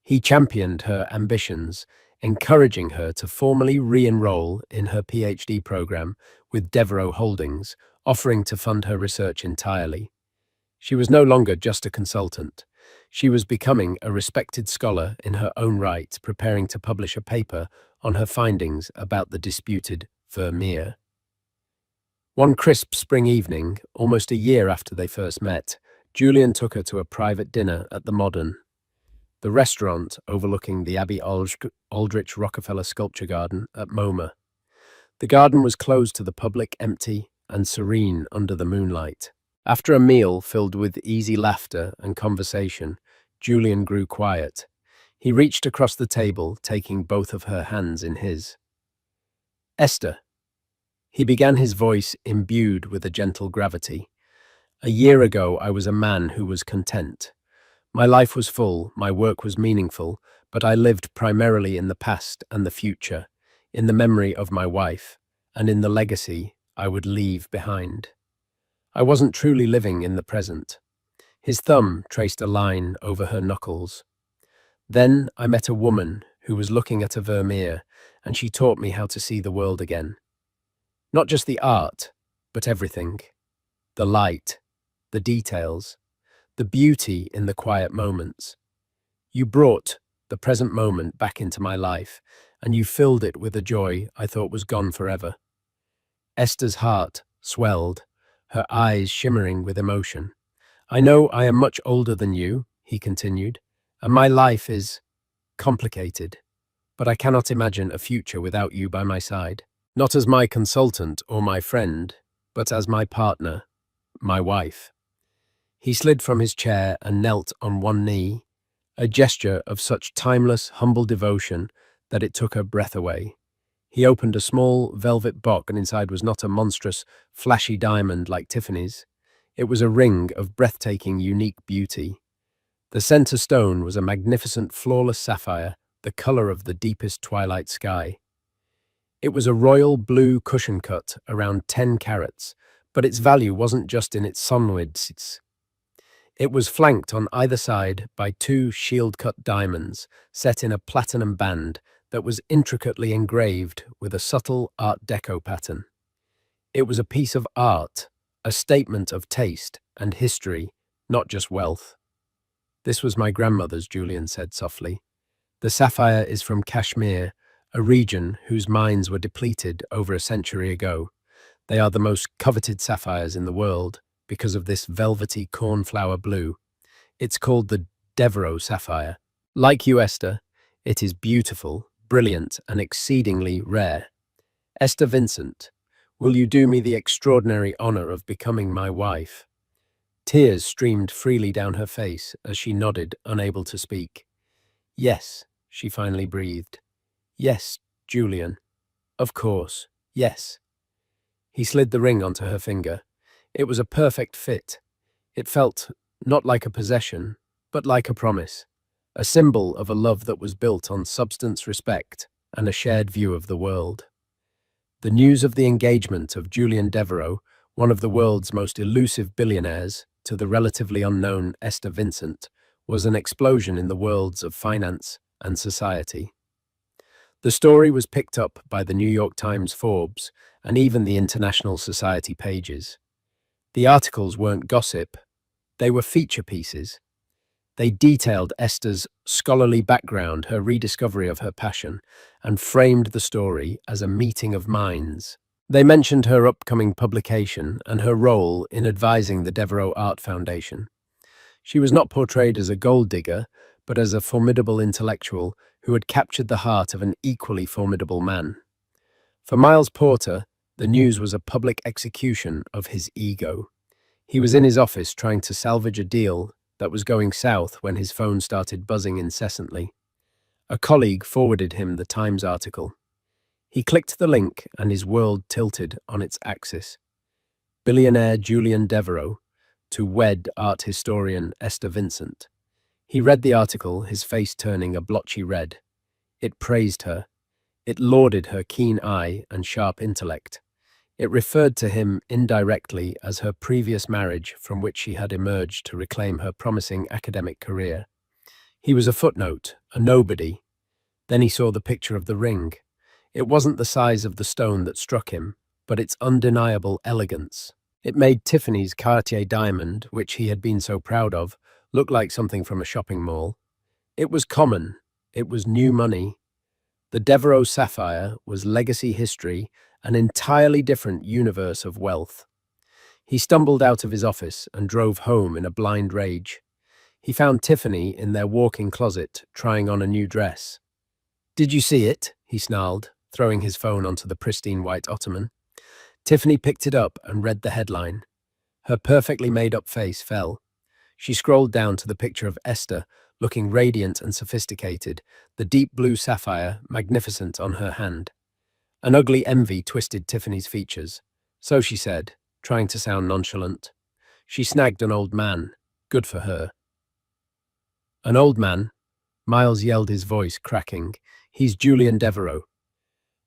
He championed her ambitions, encouraging her to formally re-enroll in her PhD program with Devereux Holdings, offering to fund her research entirely. She was no longer just a consultant. She was becoming a respected scholar in her own right, preparing to publish a paper on her findings about the disputed Vermeer. One crisp spring evening, almost a year after they first met, Julian took her to a private dinner at the Modern, the restaurant overlooking the Abbey Aldrich Rockefeller Sculpture Garden at MoMA. The garden was closed to the public, empty and serene under the moonlight. After a meal filled with easy laughter and conversation, Julian grew quiet. He reached across the table, taking both of her hands in his. "Esther," he began, his voice imbued with a gentle gravity. "A year ago, I was a man who was content. My life was full, my work was meaningful, but I lived primarily in the past and the future, in the memory of my wife, and in the legacy I would leave behind. I wasn't truly living in the present." His thumb traced a line over her knuckles. "Then I met a woman who was looking at a Vermeer, and she taught me how to see the world again. Not just the art, but everything. The light, the details, the beauty in the quiet moments. You brought the present moment back into my life, and you filled it with a joy I thought was gone forever." Esther's heart swelled, her eyes shimmering with emotion. "I know I am much older than you," he continued, "and my life is complicated, but I cannot imagine a future without you by my side. Not as my consultant or my friend, but as my partner, my wife." He slid from his chair and knelt on one knee, a gesture of such timeless, humble devotion that it took her breath away. He opened a small velvet box, and inside was not a monstrous, flashy diamond like Tiffany's. It was a ring of breathtaking, unique beauty. The center stone was a magnificent, flawless sapphire, the color of the deepest twilight sky. It was a royal blue cushion cut, around 10 carats, but its value wasn't just in its sunwoods. It was flanked on either side by 2 shield-cut diamonds set in a platinum band that was intricately engraved with a subtle Art Deco pattern. It was a piece of art, a statement of taste and history, not just wealth. "This was my grandmother's," Julian said softly. "The sapphire is from Kashmir, a region whose mines were depleted over a century ago. They are the most coveted sapphires in the world because of this velvety cornflower blue. It's called the Devereux sapphire. Like you, Esther, it is beautiful, brilliant, and exceedingly rare. Esther Vincent, will you do me the extraordinary honor of becoming my wife?" Tears streamed freely down her face as she nodded, unable to speak. "Yes," she finally breathed. "Yes, Julian. Of course, yes." He slid the ring onto her finger. It was a perfect fit. It felt not like a possession, but like a promise, a symbol of a love that was built on substance, respect, and a shared view of the world. The news of the engagement of Julian Devereux, one of the world's most elusive billionaires, to the relatively unknown Esther Vincent, was an explosion in the worlds of finance and society. The story was picked up by the New York Times, Forbes, and even the International Society pages. The articles weren't gossip, they were feature pieces. They detailed Esther's scholarly background, her rediscovery of her passion, and framed the story as a meeting of minds. They mentioned her upcoming publication and her role in advising the Devereux Art Foundation. She was not portrayed as a gold digger, but as a formidable intellectual who had captured the heart of an equally formidable man. For Miles Porter, the news was a public execution of his ego. He was in his office trying to salvage a deal that was going south when his phone started buzzing incessantly. A colleague forwarded him the Times article. He clicked the link and his world tilted on its axis. Billionaire Julian Devereux to wed art historian Esther Vincent. He read the article, his face turning a blotchy red. It praised her. It lauded her keen eye and sharp intellect. It referred to him indirectly as her previous marriage from which she had emerged to reclaim her promising academic career. He was a footnote, a nobody. Then he saw the picture of the ring. It wasn't the size of the stone that struck him, but its undeniable elegance. It made Tiffany's Cartier diamond, which he had been so proud of, look like something from a shopping mall. It was common. It was new money. The Devereux sapphire was legacy history, an entirely different universe of wealth. He stumbled out of his office and drove home in a blind rage. He found Tiffany in their walk-in closet, trying on a new dress. "Did you see it?" he snarled, throwing his phone onto the pristine white ottoman. Tiffany picked it up and read the headline. Her perfectly made-up face fell. She scrolled down to the picture of Esther, looking radiant and sophisticated, the deep blue sapphire magnificent on her hand. An ugly envy twisted Tiffany's features. "So," she said, trying to sound nonchalant. "She snagged an old man. Good for her." "An old man?" Miles yelled, his voice cracking. "He's Julian Devereux.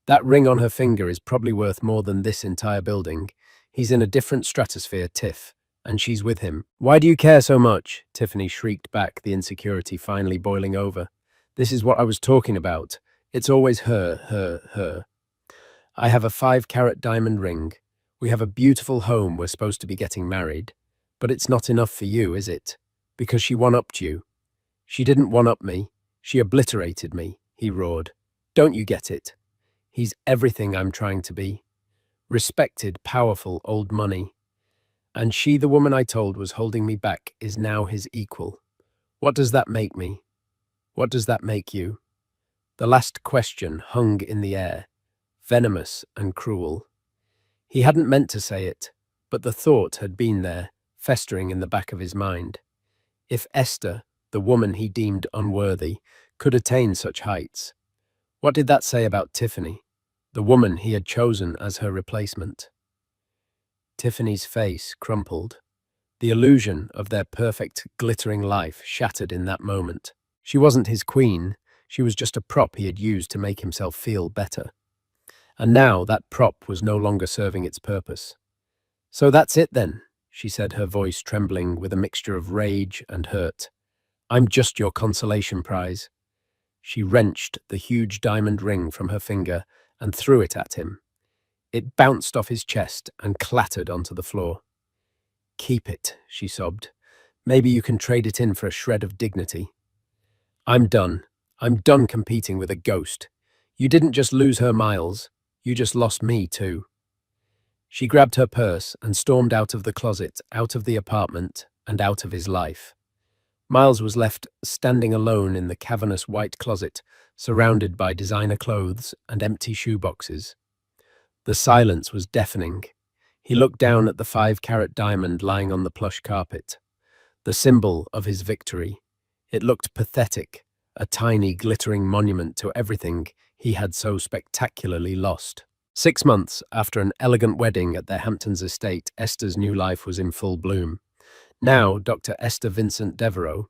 That ring on her finger is probably worth more than this entire building. He's in a different stratosphere, Tiff, and she's with him." "Why do you care so much?" Tiffany shrieked back, the insecurity finally boiling over. "This is what I was talking about. It's always her. I have a 5-carat diamond ring. We have a beautiful home. We're supposed to be getting married. But it's not enough for you, is it? Because she one-upped you." "She didn't one-up me. She obliterated me," he roared. "Don't you get it? He's everything I'm trying to be. Respected, powerful, old money. And she, the woman I told was holding me back, is now his equal. What does that make me? What does that make you?" The last question hung in the air, venomous and cruel. He hadn't meant to say it, but the thought had been there, festering in the back of his mind. If Esther, the woman he deemed unworthy, could attain such heights, what did that say about Tiffany, the woman he had chosen as her replacement? Tiffany's face crumpled. The illusion of their perfect, glittering life shattered in that moment. She wasn't his queen. She was just a prop he had used to make himself feel better. And now that prop was no longer serving its purpose. "So that's it then," she said, her voice trembling with a mixture of rage and hurt. "I'm just your consolation prize." She wrenched the huge diamond ring from her finger and threw it at him. It bounced off his chest and clattered onto the floor. "Keep it," she sobbed. "Maybe you can trade it in for a shred of dignity." "I'm done. I'm done competing with a ghost. You didn't just lose her, Miles. You just lost me, too." She grabbed her purse and stormed out of the closet, out of the apartment, and out of his life. Miles was left standing alone in the cavernous white closet, surrounded by designer clothes and empty shoeboxes. The silence was deafening. He looked down at the 5-carat diamond lying on the plush carpet, the symbol of his victory. It looked pathetic, a tiny, glittering monument to everything he had so spectacularly lost. 6 months after an elegant wedding at their Hamptons estate, Esther's new life was in full bloom. Now, Dr. Esther Vincent Devereux.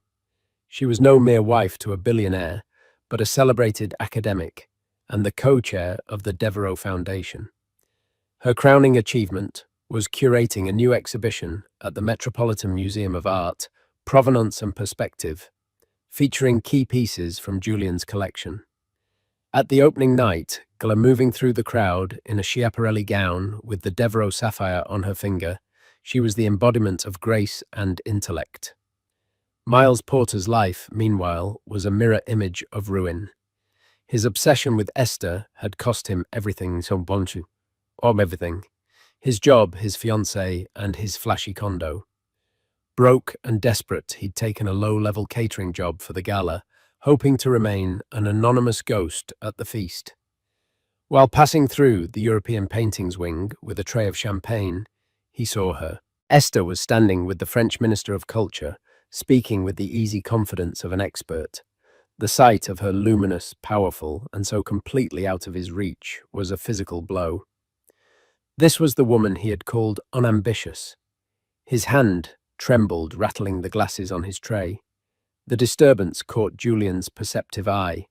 She was no mere wife to a billionaire, but a celebrated academic and the co-chair of the Devereux Foundation. Her crowning achievement was curating a new exhibition at the Metropolitan Museum of Art, Provenance and Perspective, featuring key pieces from Julian's collection. At the opening night, moving through the crowd in a Schiaparelli gown with the Devereux sapphire on her finger, she was the embodiment of grace and intellect. Miles Porter's life, meanwhile, was a mirror image of ruin. His obsession with Esther had cost him everything so bonjour. of everything. His job, his fiancée, and his flashy condo. Broke and desperate, he'd taken a low-level catering job for the gala, hoping to remain an anonymous ghost at the feast. While passing through the European paintings wing with a tray of champagne, he saw her. Esther was standing with the French Minister of Culture, speaking with the easy confidence of an expert. The sight of her luminous, powerful, and so completely out of his reach was a physical blow. This was the woman he had called unambitious. His hand trembled, rattling the glasses on his tray. The disturbance caught Julian's perceptive eye.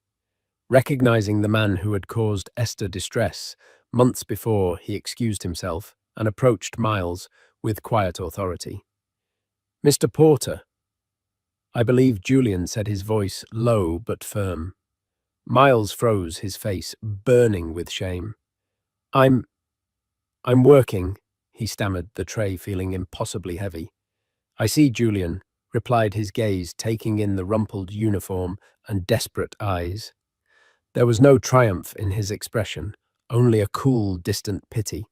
Recognizing the man who had caused Esther distress, months before he excused himself and approached Miles with quiet authority. "Mr. Porter," I believe Julian said, his voice low but firm. Miles froze, his face burning with shame. I'm working," he stammered, the tray feeling impossibly heavy. "I see, Julian," replied, his gaze taking in the rumpled uniform and desperate eyes. There was no triumph in his expression, only a cool, distant pity.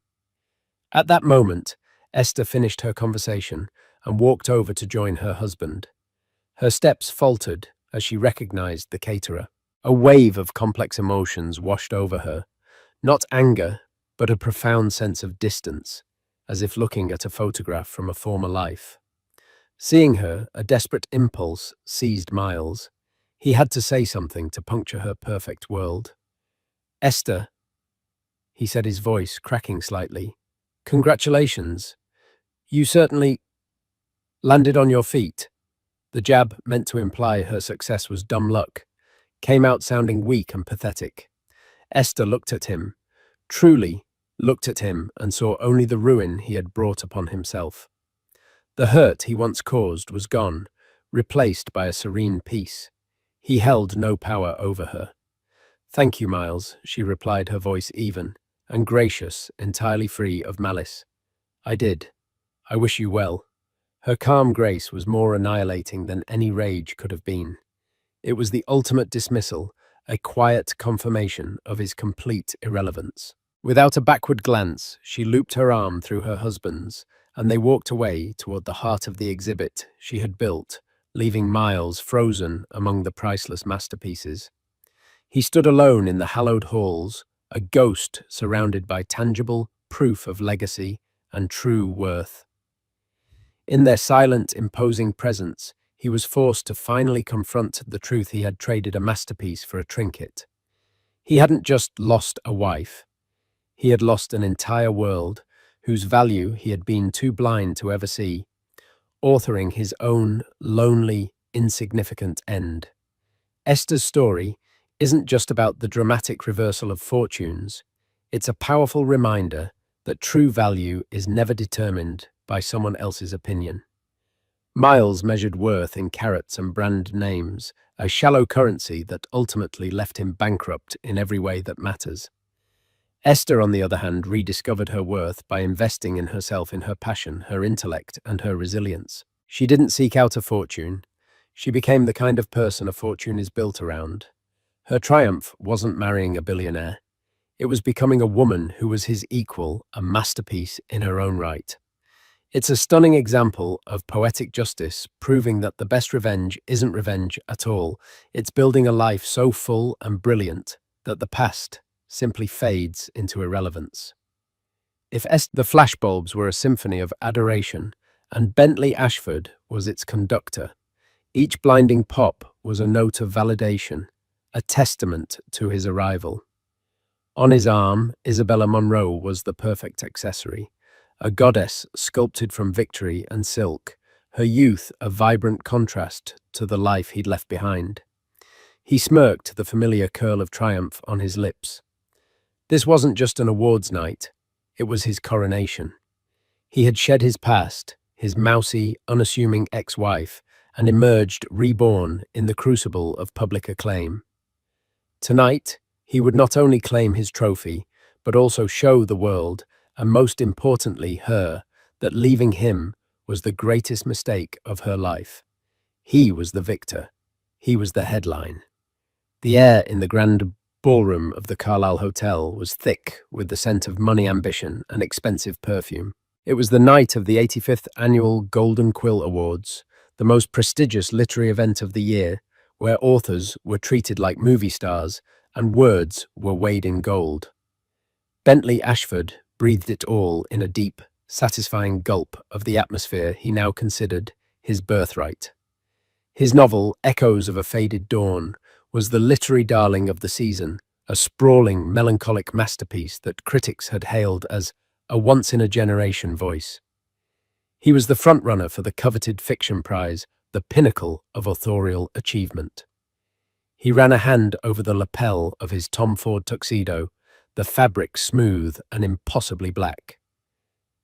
At that moment, Esther finished her conversation and walked over to join her husband. Her steps faltered as she recognized the caterer. A wave of complex emotions washed over her, not anger, but a profound sense of distance, as if looking at a photograph from a former life. Seeing her, a desperate impulse seized Miles. He had to say something to puncture her perfect world. "Esther," he said, his voice cracking slightly. "Congratulations. You certainly landed on your feet." The jab, meant to imply her success was dumb luck, came out sounding weak and pathetic. Esther looked at him, truly looked at him, and saw only the ruin he had brought upon himself. The hurt he once caused was gone, replaced by a serene peace. He held no power over her. "Thank you, Miles," she replied, her voice even and gracious, entirely free of malice. "I did. I wish you well." Her calm grace was more annihilating than any rage could have been. It was the ultimate dismissal, a quiet confirmation of his complete irrelevance. Without a backward glance, she looped her arm through her husband's, and they walked away toward the heart of the exhibit she had built, leaving Miles frozen among the priceless masterpieces. He stood alone in the hallowed halls, a ghost surrounded by tangible proof of legacy and true worth. In their silent, imposing presence, he was forced to finally confront the truth: he had traded a masterpiece for a trinket. He hadn't just lost a wife. He had lost an entire world, whose value he had been too blind to ever see, authoring his own lonely, insignificant end. Esther's story isn't just about the dramatic reversal of fortunes. It's a powerful reminder that true value is never determined by someone else's opinion. Miles measured worth in carats and brand names, a shallow currency that ultimately left him bankrupt in every way that matters. Esther, on the other hand, rediscovered her worth by investing in herself, in her passion, her intellect, and her resilience. She didn't seek out a fortune. She became the kind of person a fortune is built around. Her triumph wasn't marrying a billionaire. It was becoming a woman who was his equal, a masterpiece in her own right. It's a stunning example of poetic justice, proving that the best revenge isn't revenge at all. It's building a life so full and brilliant that the past simply fades into irrelevance. If the flashbulbs were a symphony of adoration, and Bentley Ashford was its conductor, each blinding pop was a note of validation, a testament to his arrival. On his arm, Isabella Monroe was the perfect accessory, a goddess sculpted from victory and silk, her youth a vibrant contrast to the life he'd left behind. He smirked, the familiar curl of triumph on his lips. This wasn't just an awards night, it was his coronation. He had shed his past, his mousy, unassuming ex-wife, and emerged reborn in the crucible of public acclaim. Tonight, he would not only claim his trophy, but also show the world, and most importantly her, that leaving him was the greatest mistake of her life. He was the victor. He was the headline. The air in the grand ballroom of the Carlisle Hotel was thick with the scent of money ambition and expensive perfume. It was the night of the 85th Annual Golden Quill Awards, the most prestigious literary event of the year, where authors were treated like movie stars and words were weighed in gold. Bentley Ashford breathed it all in a deep, satisfying gulp of the atmosphere he now considered his birthright. His novel, Echoes of a Faded Dawn, was the literary darling of the season, a sprawling, melancholic masterpiece that critics had hailed as a once-in-a-generation voice. He was the frontrunner for the coveted fiction prize, the pinnacle of authorial achievement. He ran a hand over the lapel of his Tom Ford tuxedo, the fabric smooth and impossibly black.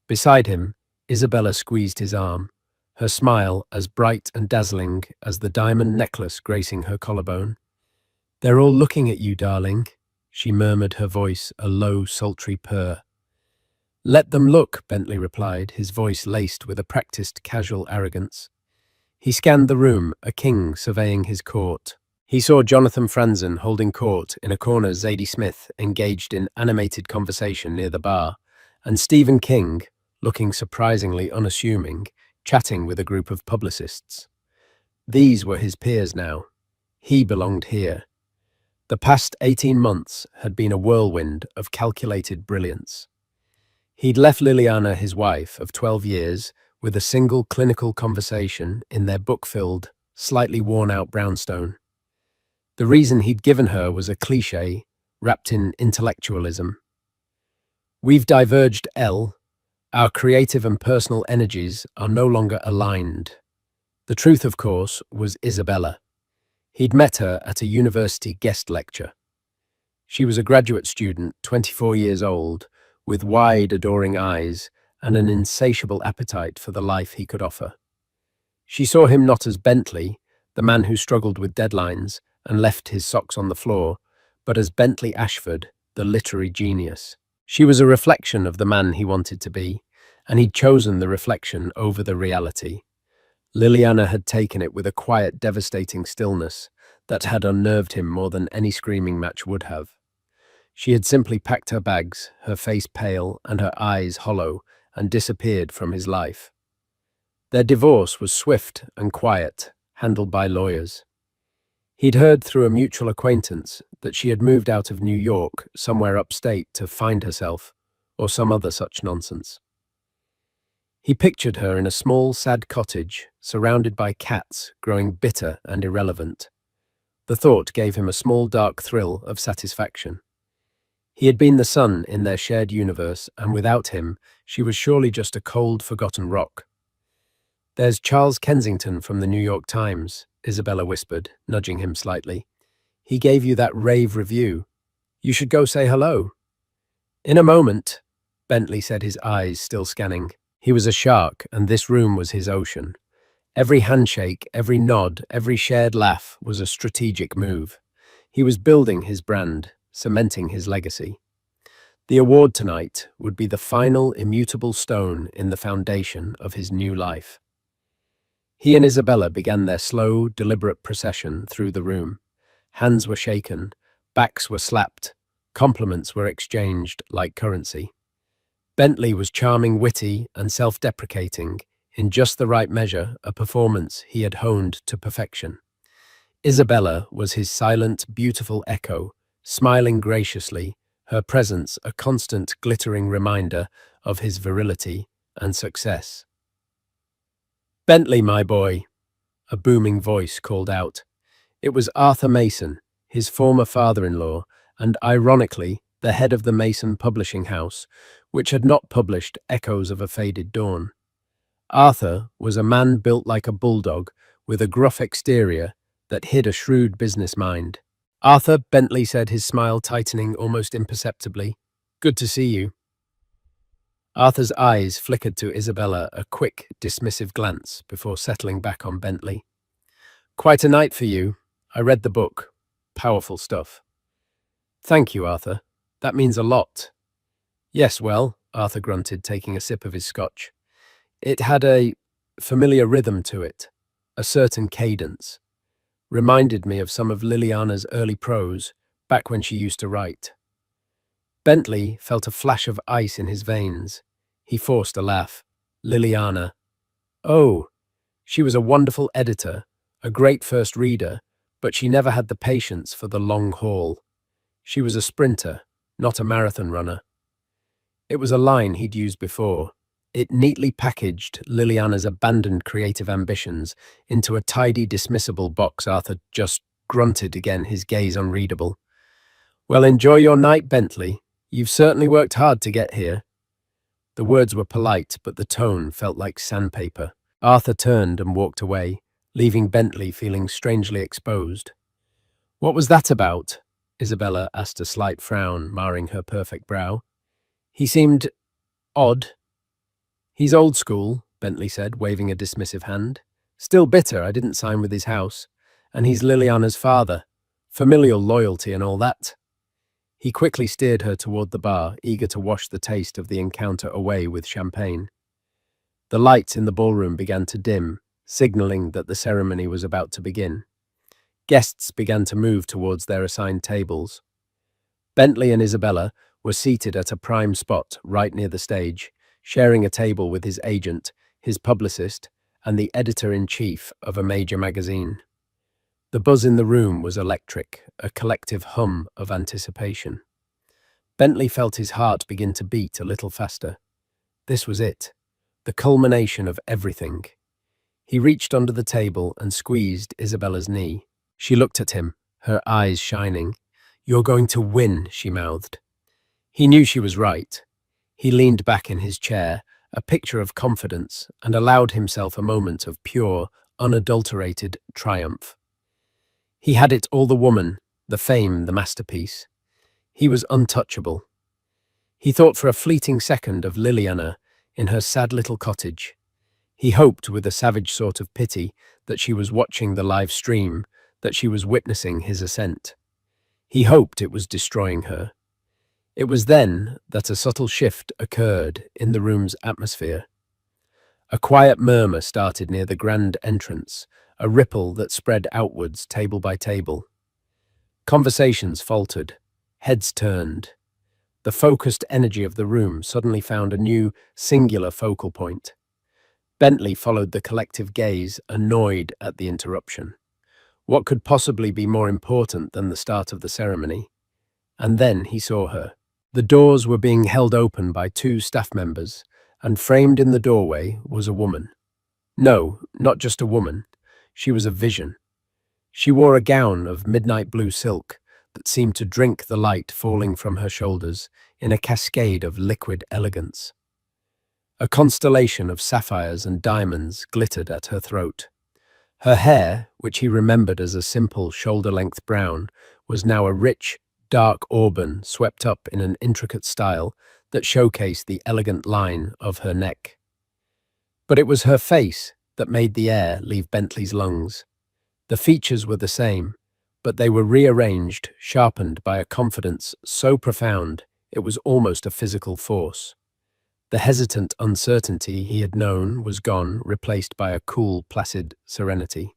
Beside him, Isabella squeezed his arm, her smile as bright and dazzling as the diamond necklace gracing her collarbone. "They're all looking at you, darling," she murmured, her voice a low, sultry purr. "Let them look," Bentley replied, his voice laced with a practiced, casual arrogance. He scanned the room, a king surveying his court. He saw Jonathan Franzen holding court in a corner, Zadie Smith engaged in animated conversation near the bar, and Stephen King, looking surprisingly unassuming, chatting with a group of publicists. These were his peers now. He belonged here. The past 18 months had been a whirlwind of calculated brilliance. He'd left Liliana, his wife of 12 years, with a single clinical conversation in their book-filled, slightly worn-out brownstone. The reason he'd given her was a cliché, wrapped in intellectualism. "We've diverged, Elle. Our creative and personal energies are no longer aligned." The truth, of course, was Isabella. He'd met her at a university guest lecture. She was a graduate student, 24 years old, with wide, adoring eyes and an insatiable appetite for the life he could offer. She saw him not as Bentley, the man who struggled with deadlines and left his socks on the floor, but as Bentley Ashford, the literary genius. She was a reflection of the man he wanted to be, and he'd chosen the reflection over the reality. Liliana had taken it with a quiet, devastating stillness that had unnerved him more than any screaming match would have. She had simply packed her bags, her face pale and her eyes hollow, and disappeared from his life. Their divorce was swift and quiet, handled by lawyers. He'd heard through a mutual acquaintance that she had moved out of New York, somewhere upstate, to find herself, or some other such nonsense. He pictured her in a small, sad cottage, surrounded by cats, growing bitter and irrelevant. The thought gave him a small, dark thrill of satisfaction. He had been the sun in their shared universe, and without him, she was surely just a cold, forgotten rock. "There's Charles Kensington from the New York Times," Isabella whispered, nudging him slightly. "He gave you that rave review. You should go say hello." "In a moment," Bentley said, his eyes still scanning. He was a shark, and this room was his ocean. Every handshake, every nod, every shared laugh was a strategic move. He was building his brand, cementing his legacy. The award tonight would be the final immutable stone in the foundation of his new life. He and Isabella began their slow, deliberate procession through the room. Hands were shaken, backs were slapped, compliments were exchanged like currency. Bentley was charming, witty, and self-deprecating, in just the right measure, a performance he had honed to perfection. Isabella was his silent, beautiful echo, smiling graciously, her presence a constant, glittering reminder of his virility and success. "Bentley, my boy," a booming voice called out. It was Arthur Mason, his former father-in-law, and ironically, the head of the Mason publishing house, which had not published Echoes of a Faded Dawn. Arthur was a man built like a bulldog, with a gruff exterior that hid a shrewd business mind. "Arthur," Bentley said, his smile tightening almost imperceptibly. "Good to see you." Arthur's eyes flickered to Isabella, a quick, dismissive glance before settling back on Bentley. "Quite a night for you. I read the book. Powerful stuff." "Thank you, Arthur. That means a lot." "Yes, well," Arthur grunted, taking a sip of his scotch. "It had a familiar rhythm to it, a certain cadence. Reminded me of some of Liliana's early prose, back when she used to write. Bentley felt a flash of ice in his veins. He forced a laugh. Liliana. Oh, she was a wonderful editor, a great first reader, but she never had the patience for the long haul. She was a sprinter, not a marathon runner. It was a line he'd used before. It neatly packaged Liliana's abandoned creative ambitions into a tidy, dismissible box. Arthur just grunted again, his gaze unreadable. Well, enjoy your night, Bentley. You've certainly worked hard to get here. The words were polite, but the tone felt like sandpaper. Arthur turned and walked away, leaving Bentley feeling strangely exposed. What was that about? Isabella asked, a slight frown marring her perfect brow. He seemed odd. He's old school, Bentley said, waving a dismissive hand. Still bitter I didn't sign with his house. And he's Liliana's father. Familial loyalty and all that. He quickly steered her toward the bar, eager to wash the taste of the encounter away with champagne. The lights in the ballroom began to dim, signaling that the ceremony was about to begin. Guests began to move towards their assigned tables. Bentley and Isabella were seated at a prime spot right near the stage, sharing a table with his agent, his publicist, and the editor-in-chief of a major magazine. The buzz in the room was electric, a collective hum of anticipation. Bentley felt his heart begin to beat a little faster. This was it, the culmination of everything. He reached under the table and squeezed Isabella's knee. She looked at him, her eyes shining. "You're going to win," she mouthed. He knew she was right. He leaned back in his chair, a picture of confidence, and allowed himself a moment of pure, unadulterated triumph. He had it all: the woman, the fame, the masterpiece. He was untouchable. He thought for a fleeting second of Liliana in her sad little cottage. He hoped with a savage sort of pity that she was watching the live stream, that she was witnessing his ascent. He hoped it was destroying her. It was then that a subtle shift occurred in the room's atmosphere. A quiet murmur started near the grand entrance, a ripple that spread outwards table by table. Conversations faltered, heads turned. The focused energy of the room suddenly found a new, singular focal point. Bentley followed the collective gaze, annoyed at the interruption. What could possibly be more important than the start of the ceremony? And then he saw her. The doors were being held open by two staff members, and framed in the doorway was a woman. No, not just a woman. She was a vision. She wore a gown of midnight blue silk that seemed to drink the light falling from her shoulders in a cascade of liquid elegance. A constellation of sapphires and diamonds glittered at her throat. Her hair, which he remembered as a simple shoulder-length brown, was now a rich, dark auburn swept up in an intricate style that showcased the elegant line of her neck. But it was her face that made the air leave Bentley's lungs. The features were the same, but they were rearranged, sharpened by a confidence so profound it was almost a physical force. The hesitant uncertainty he had known was gone, replaced by a cool, placid serenity.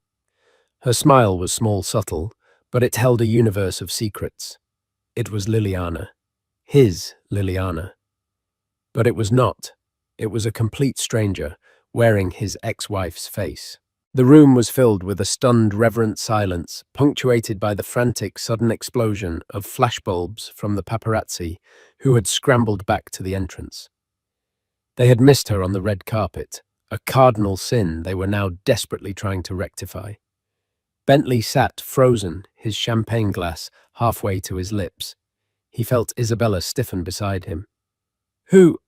Her smile was small, subtle, but it held a universe of secrets. It was Liliana. His Liliana. But it was not. It was a complete stranger, wearing his ex-wife's face. The room was filled with a stunned, reverent silence, punctuated by the frantic, sudden explosion of flashbulbs from the paparazzi who had scrambled back to the entrance. They had missed her on the red carpet, a cardinal sin they were now desperately trying to rectify. Bentley sat frozen, his champagne glass halfway to his lips. He felt Isabella stiffen beside him. Who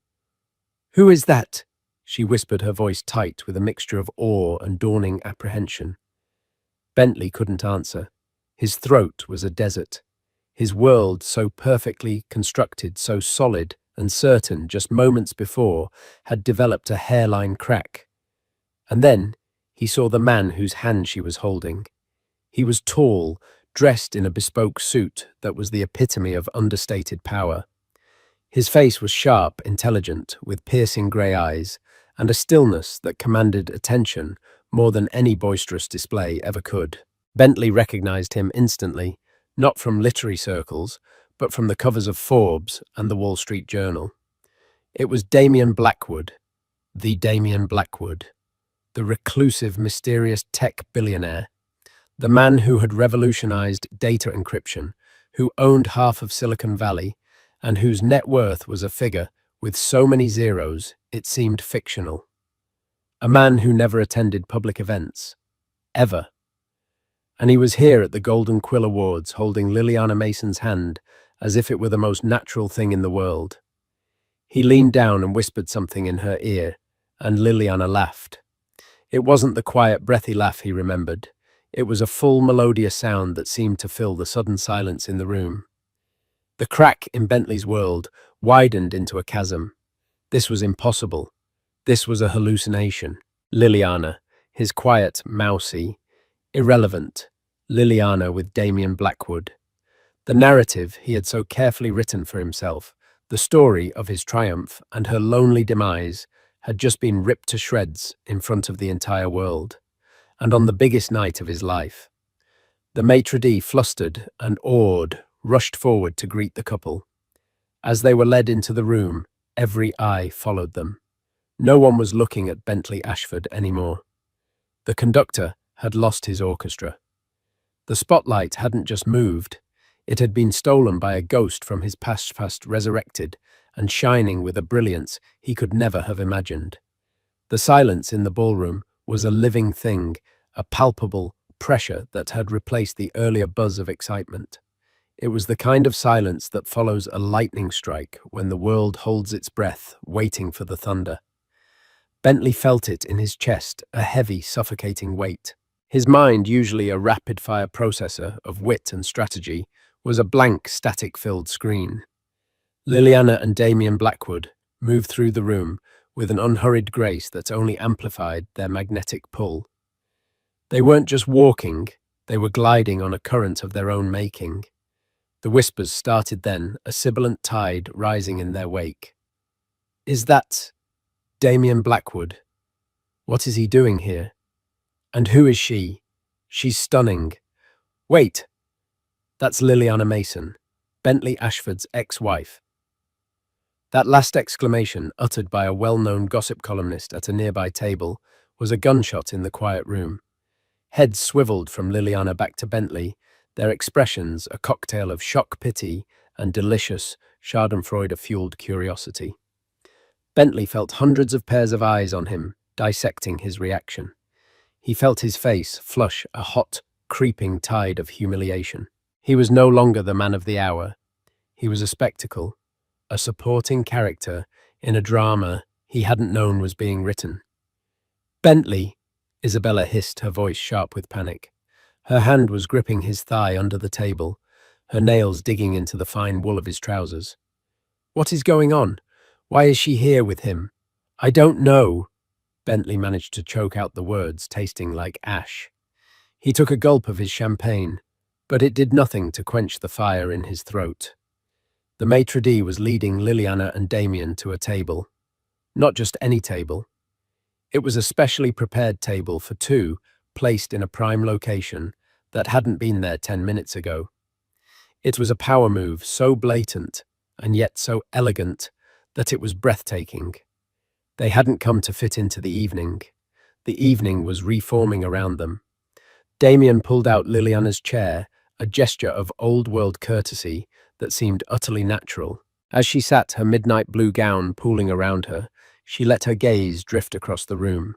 is that?" she whispered, her voice tight with a mixture of awe and dawning apprehension. Bentley couldn't answer. His throat was a desert. His world, so perfectly constructed, so solid and certain just moments before, had developed a hairline crack. And then he saw the man whose hand she was holding. He was tall, dressed in a bespoke suit that was the epitome of understated power. His face was sharp, intelligent, with piercing grey eyes, and a stillness that commanded attention more than any boisterous display ever could. Bentley recognized him instantly, not from literary circles, but from the covers of Forbes and the Wall Street Journal. It was Damian Blackwood, the Damian Blackwood, the reclusive, mysterious tech billionaire, the man who had revolutionized data encryption, who owned half of Silicon Valley, and whose net worth was a figure with so many zeros it seemed fictional. A man who never attended public events, ever. And he was here at the Golden Quill Awards holding Liliana Mason's hand as if it were the most natural thing in the world. He leaned down and whispered something in her ear, and Liliana laughed. It wasn't the quiet, breathy laugh he remembered. It was a full, melodious sound that seemed to fill the sudden silence in the room. The crack in Bentley's world widened into a chasm. This was impossible. This was a hallucination. Liliana, his quiet, mousy, irrelevant Liliana with Damian Blackwood. The narrative he had so carefully written for himself, the story of his triumph and her lonely demise, had just been ripped to shreds in front of the entire world, and on the biggest night of his life. The maitre d', flustered and awed, rushed forward to greet the couple. As they were led into the room, every eye followed them. No one was looking at Bentley Ashford anymore. The conductor had lost his orchestra. The spotlight hadn't just moved, it had been stolen by a ghost from his past resurrected and shining with a brilliance he could never have imagined. The silence in the ballroom was a living thing, a palpable pressure that had replaced the earlier buzz of excitement. It was the kind of silence that follows a lightning strike when the world holds its breath, waiting for the thunder. Bentley felt it in his chest, a heavy, suffocating weight. His mind, usually a rapid-fire processor of wit and strategy, was a blank, static-filled screen. Liliana and Damian Blackwood moved through the room with an unhurried grace that only amplified their magnetic pull. They weren't just walking, they were gliding on a current of their own making. The whispers started then, a sibilant tide rising in their wake. "Is that Damian Blackwood? What is he doing here? And who is she? She's stunning. Wait, that's Liliana Mason, Bentley Ashford's ex-wife." That last exclamation, uttered by a well-known gossip columnist at a nearby table, was a gunshot in the quiet room. Heads swiveled from Liliana back to Bentley, their expressions a cocktail of shock, pity, and delicious Schadenfreude-fueled curiosity. Bentley felt hundreds of pairs of eyes on him, dissecting his reaction. He felt his face flush a hot, creeping tide of humiliation. He was no longer the man of the hour. He was a spectacle, a supporting character in a drama he hadn't known was being written. "Bentley," Isabella hissed, her voice sharp with panic. Her hand was gripping his thigh under the table, her nails digging into the fine wool of his trousers. "What is going on? Why is she here with him?" "I don't know." Bentley managed to choke out the words, tasting like ash. He took a gulp of his champagne, but it did nothing to quench the fire in his throat. The maitre d' was leading Liliana and Damian to a table. Not just any table. It was a specially prepared table for two, placed in a prime location that hadn't been there 10 minutes ago. It was a power move so blatant and yet so elegant that it was breathtaking. They hadn't come to fit into the evening. The evening was reforming around them. Damian pulled out Liliana's chair, a gesture of old-world courtesy that seemed utterly natural. As she sat, her midnight blue gown pooling around her, she let her gaze drift across the room.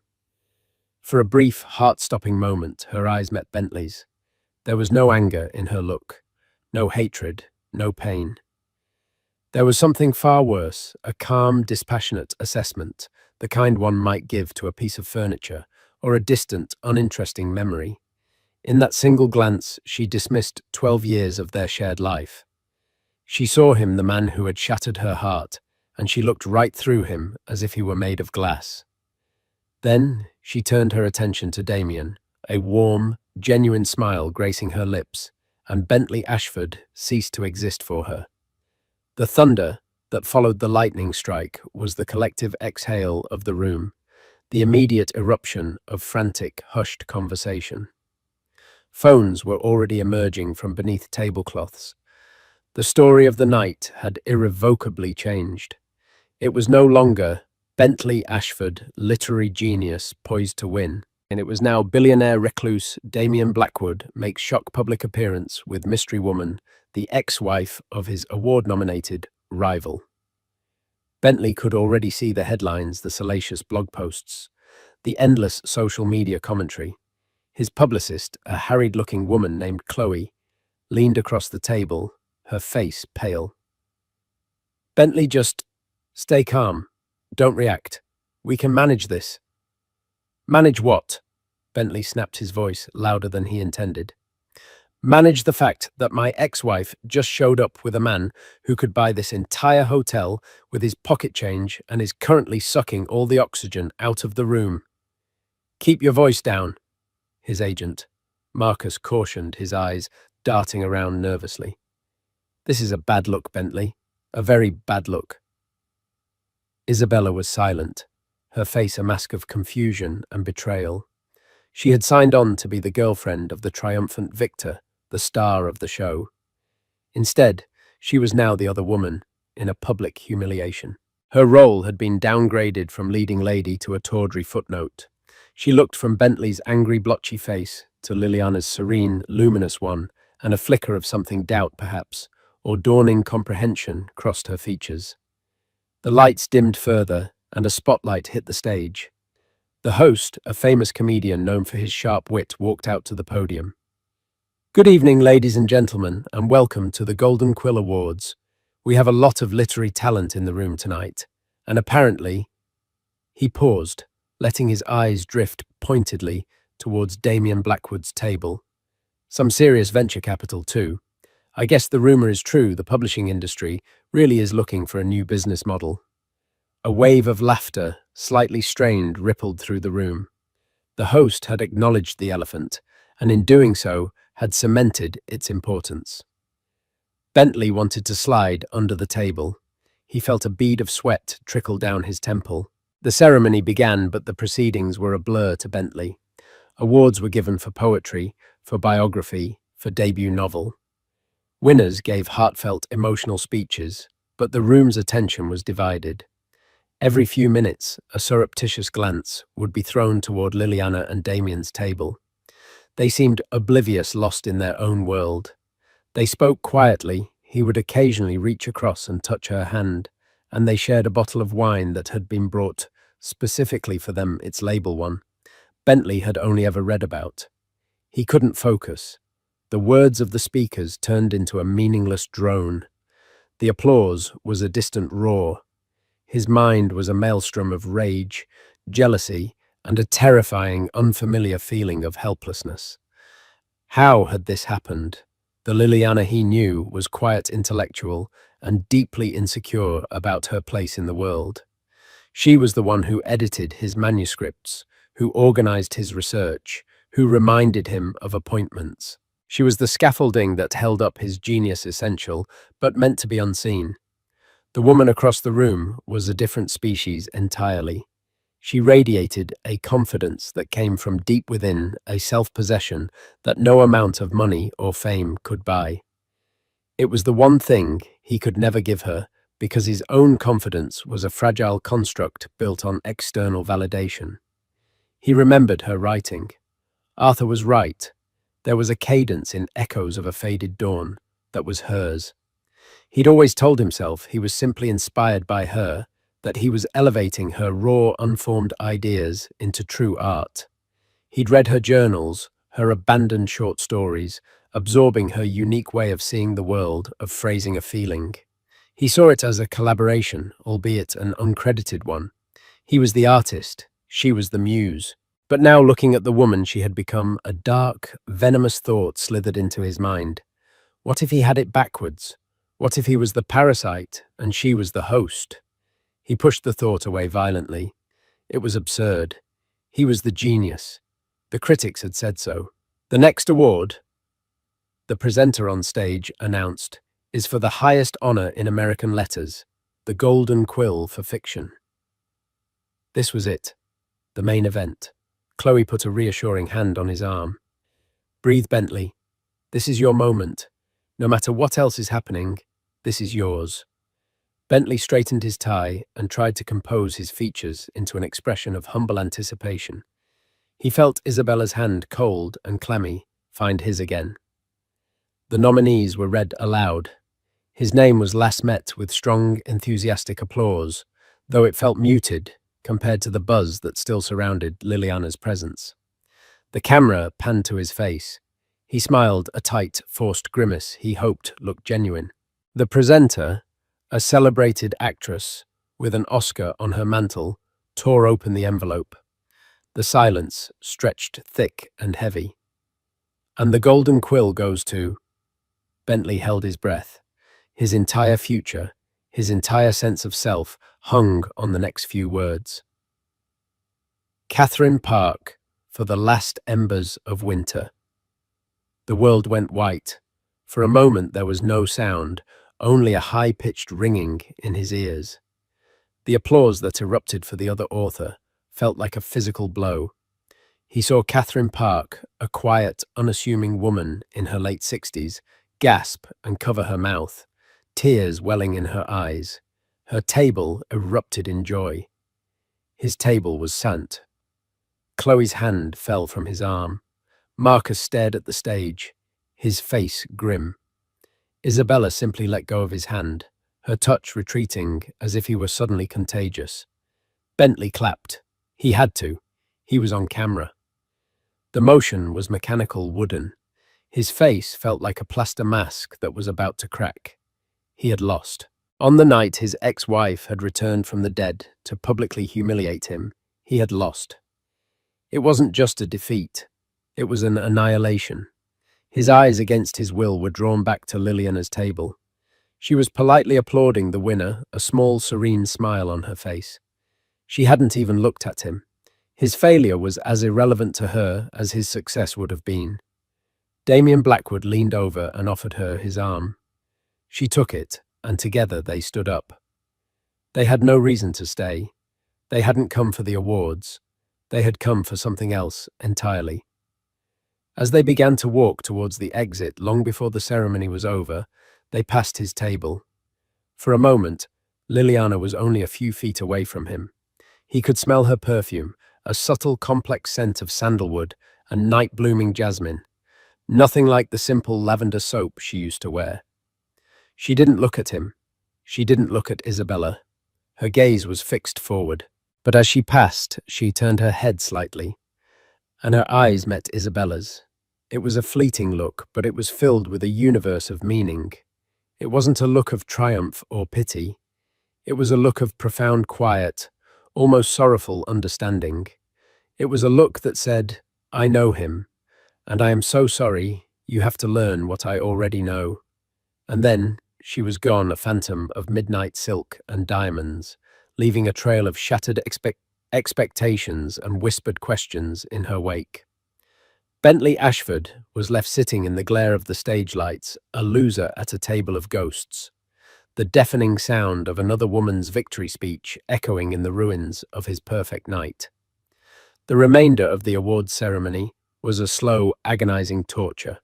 For a brief, heart-stopping moment, her eyes met Bentley's. There was no anger in her look, no hatred, no pain. There was something far worse, a calm, dispassionate assessment, the kind one might give to a piece of furniture or a distant, uninteresting memory. In that single glance, she dismissed 12 years of their shared life. She saw him, the man who had shattered her heart, and she looked right through him as if he were made of glass. Then she turned her attention to Damian, a warm, genuine smile gracing her lips, and Bentley Ashford ceased to exist for her. The thunder that followed the lightning strike was the collective exhale of the room, the immediate eruption of frantic, hushed conversation. Phones were already emerging from beneath tablecloths. The story of the night had irrevocably changed. It was no longer Bentley Ashford, literary genius, poised to win, and it was now billionaire recluse Damien Blackwood makes shock public appearance with mystery woman, the ex-wife of his award-nominated rival. Bentley could already see the headlines, the salacious blog posts, the endless social media commentary. His publicist, a harried-looking woman named Chloe, leaned across the table, her face pale. Bentley, just stay calm. Don't react. We can manage this. Manage what? Bentley snapped, his voice louder than he intended. Manage the fact that my ex-wife just showed up with a man who could buy this entire hotel with his pocket change and is currently sucking all the oxygen out of the room. Keep your voice down, his agent, Marcus, cautioned, his eyes darting around nervously. This is a bad look, Bentley. A very bad look. Isabella was silent, her face a mask of confusion and betrayal. She had signed on to be the girlfriend of the triumphant victor, the star of the show. Instead, she was now the other woman, in a public humiliation. Her role had been downgraded from leading lady to a tawdry footnote. She looked from Bentley's angry, blotchy face to Liliana's serene, luminous one, and a flicker of something doubt, perhaps, or dawning comprehension crossed her features. The lights dimmed further, and a spotlight hit the stage. The host, a famous comedian known for his sharp wit, walked out to the podium. Good evening, ladies and gentlemen, and welcome to the Golden Quill Awards. We have a lot of literary talent in the room tonight, and apparently... He paused, letting his eyes drift pointedly towards Damien Blackwood's table. Some serious venture capital, too. I guess the rumor is true, the publishing industry really is looking for a new business model. A wave of laughter, slightly strained, rippled through the room. The host had acknowledged the elephant, and in doing so, had cemented its importance. Bentley wanted to slide under the table. He felt a bead of sweat trickle down his temple. The ceremony began, but the proceedings were a blur to Bentley. Awards were given for poetry, for biography, for debut novel. Winners gave heartfelt, emotional speeches, but the room's attention was divided. Every few minutes, a surreptitious glance would be thrown toward Liliana and Damien's table. They seemed oblivious, lost in their own world. They spoke quietly. He would occasionally reach across and touch her hand, and they shared a bottle of wine that had been brought specifically for them, its label one. Bentley had only ever read about. He couldn't focus. The words of the speakers turned into a meaningless drone. The applause was a distant roar. His mind was a maelstrom of rage, jealousy, and a terrifying, unfamiliar feeling of helplessness. How had this happened? The Liliana he knew was quiet, intellectual, and deeply insecure about her place in the world. She was the one who edited his manuscripts, who organized his research, who reminded him of appointments. She was the scaffolding that held up his genius essential, but meant to be unseen. The woman across the room was a different species entirely. She radiated a confidence that came from deep within, a self-possession that no amount of money or fame could buy. It was the one thing he could never give her, because his own confidence was a fragile construct built on external validation. He remembered her writing. Arthur was right. There was a cadence in Echoes of a Faded Dawn that was hers. He'd always told himself he was simply inspired by her, that he was elevating her raw, unformed ideas into true art. He'd read her journals, her abandoned short stories, absorbing her unique way of seeing the world, of phrasing a feeling. He saw it as a collaboration, albeit an uncredited one. He was the artist, she was the muse. But now, looking at the woman she had become, a dark, venomous thought slithered into his mind. What if he had it backwards? What if he was the parasite and she was the host? He pushed the thought away violently. It was absurd. He was the genius. The critics had said so. The next award, the presenter on stage announced, is for the highest honor in American letters, the Golden Quill for fiction. This was it, the main event. Chloe put a reassuring hand on his arm. Breathe, Bentley. This is your moment. No matter what else is happening, this is yours. Bentley straightened his tie and tried to compose his features into an expression of humble anticipation. He felt Isabella's hand cold and clammy find his again. The nominees were read aloud. His name was last met with strong, enthusiastic applause, though it felt muted compared to the buzz that still surrounded Liliana's presence. The camera panned to his face. He smiled a tight, forced grimace he hoped looked genuine. The presenter, a celebrated actress with an Oscar on her mantle, tore open the envelope. The silence stretched thick and heavy. And the golden quill goes to... Bentley held his breath. His entire future, his entire sense of self, hung on the next few words. Catherine Park, for the last embers of winter. The world went white. For a moment there was no sound, only a high-pitched ringing in his ears. The applause that erupted for the other author felt like a physical blow. He saw Catherine Park, a quiet, unassuming woman in her late 60s, gasp and cover her mouth, tears welling in her eyes. Her table erupted in joy. His table was sant. Chloe's hand fell from his arm. Marcus stared at the stage, his face grim. Isabella simply let go of his hand, her touch retreating as if he were suddenly contagious. Bentley clapped. He had to. He was on camera. The motion was mechanical, wooden. His face felt like a plaster mask that was about to crack. He had lost. On the night his ex-wife had returned from the dead to publicly humiliate him, he had lost. It wasn't just a defeat. It was an annihilation. His eyes against his will were drawn back to Liliana's table. She was politely applauding the winner, a small, serene smile on her face. She hadn't even looked at him. His failure was as irrelevant to her as his success would have been. Damien Blackwood leaned over and offered her his arm. She took it, and together they stood up. They had no reason to stay. They hadn't come for the awards. They had come for something else entirely. As they began to walk towards the exit long before the ceremony was over, they passed his table. For a moment, Liliana was only a few feet away from him. He could smell her perfume, a subtle, complex scent of sandalwood and night-blooming jasmine. Nothing like the simple lavender soap she used to wear. She didn't look at him. She didn't look at Isabella. Her gaze was fixed forward. But as she passed, she turned her head slightly, and her eyes met Isabella's. It was a fleeting look, but it was filled with a universe of meaning. It wasn't a look of triumph or pity. It was a look of profound quiet, almost sorrowful understanding. It was a look that said, "I know him, and I am so sorry you have to learn what I already know." And then she was gone, a phantom of midnight silk and diamonds, leaving a trail of shattered expectations and whispered questions in her wake. Bentley Ashford was left sitting in the glare of the stage lights, a loser at a table of ghosts, the deafening sound of another woman's victory speech echoing in the ruins of his perfect night. The remainder of the awards ceremony was a slow, agonizing torture.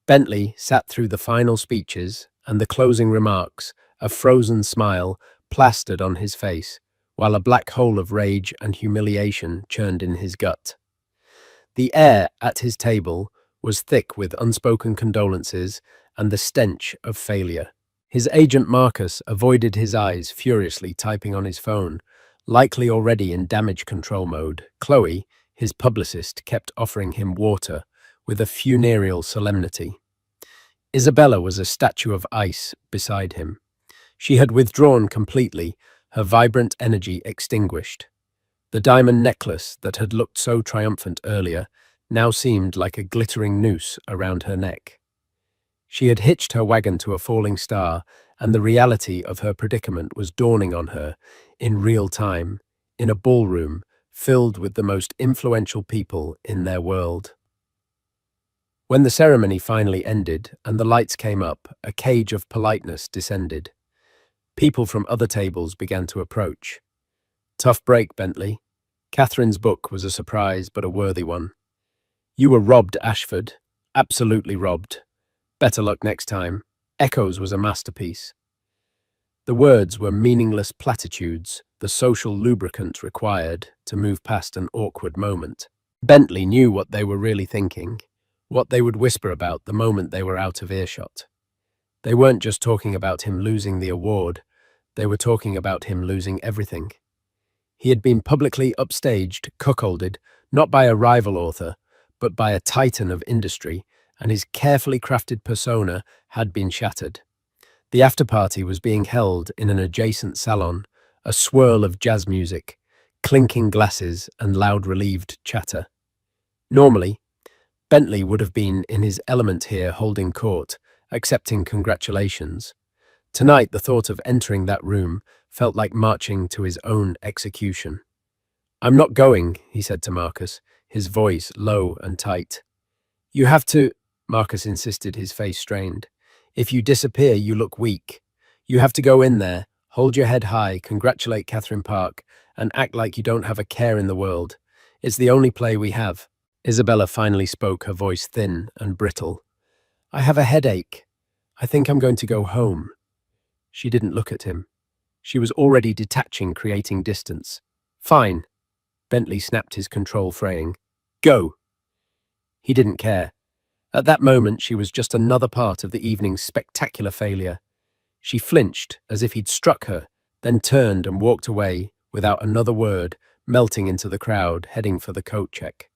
Bentley sat through the final speeches and the closing remarks, a frozen smile plastered on his face, while a black hole of rage and humiliation churned in his gut. The air at his table was thick with unspoken condolences and the stench of failure. His agent Marcus avoided his eyes, furiously typing on his phone, likely already in damage control mode. Chloe, his publicist, kept offering him water with a funereal solemnity. Isabella was a statue of ice beside him. She had withdrawn completely, her vibrant energy extinguished. The diamond necklace that had looked so triumphant earlier now seemed like a glittering noose around her neck. She had hitched her wagon to a falling star, and the reality of her predicament was dawning on her in real time, in a ballroom filled with the most influential people in their world. When the ceremony finally ended and the lights came up, a cage of politeness descended. People from other tables began to approach. "Tough break, Bentley." Catherine's book was a surprise, but a worthy one. You were robbed, Ashford. Absolutely robbed. Better luck next time. Echoes was a masterpiece. The words were meaningless platitudes, the social lubricant required to move past an awkward moment. Bentley knew what they were really thinking, what they would whisper about the moment they were out of earshot. They weren't just talking about him losing the award, they were talking about him losing everything. He had been publicly upstaged, cuckolded, not by a rival author, but by a titan of industry, and his carefully crafted persona had been shattered. The after-party was being held in an adjacent salon, a swirl of jazz music, clinking glasses and loud relieved chatter. Normally, Bentley would have been in his element here holding court, accepting congratulations. Tonight, the thought of entering that room felt like marching to his own execution. "I'm not going," he said to Marcus, his voice low and tight. "You have to," Marcus insisted, his face strained. "If you disappear, you look weak. You have to go in there, hold your head high, congratulate Catherine Park, and act like you don't have a care in the world. It's the only play we have." Isabella finally spoke, her voice thin and brittle. "I have a headache. I think I'm going to go home." She didn't look at him. She was already detaching, creating distance. "Fine." Bentley snapped his control, fraying. "Go." He didn't care. At that moment, she was just another part of the evening's spectacular failure. She flinched as if he'd struck her, then turned and walked away without another word, melting into the crowd, heading for the coat check.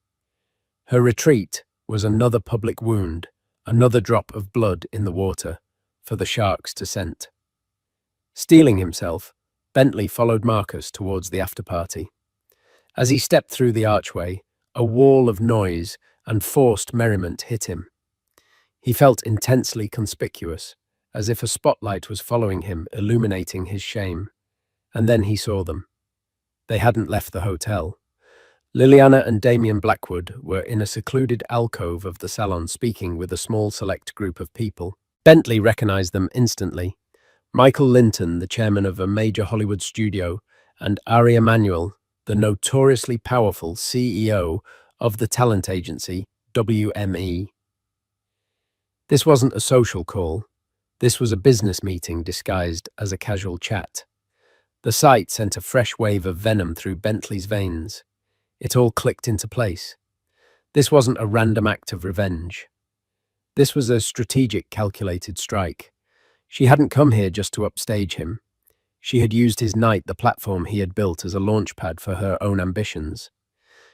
Her retreat was another public wound, another drop of blood in the water, for the sharks to scent. Steeling himself, Bentley followed Marcus towards the after-party. As he stepped through the archway, a wall of noise and forced merriment hit him. He felt intensely conspicuous, as if a spotlight was following him, illuminating his shame. And then he saw them. They hadn't left the hotel. Liliana and Damien Blackwood were in a secluded alcove of the salon speaking with a small select group of people. Bentley recognized them instantly. Michael Linton, the chairman of a major Hollywood studio, and Ari Emanuel, the notoriously powerful CEO of the talent agency WME. This wasn't a social call. This was a business meeting disguised as a casual chat. The sight sent a fresh wave of venom through Bentley's veins. It all clicked into place. This wasn't a random act of revenge. This was a strategic, calculated strike. She hadn't come here just to upstage him. She had used his night, the platform he had built, as a launchpad for her own ambitions.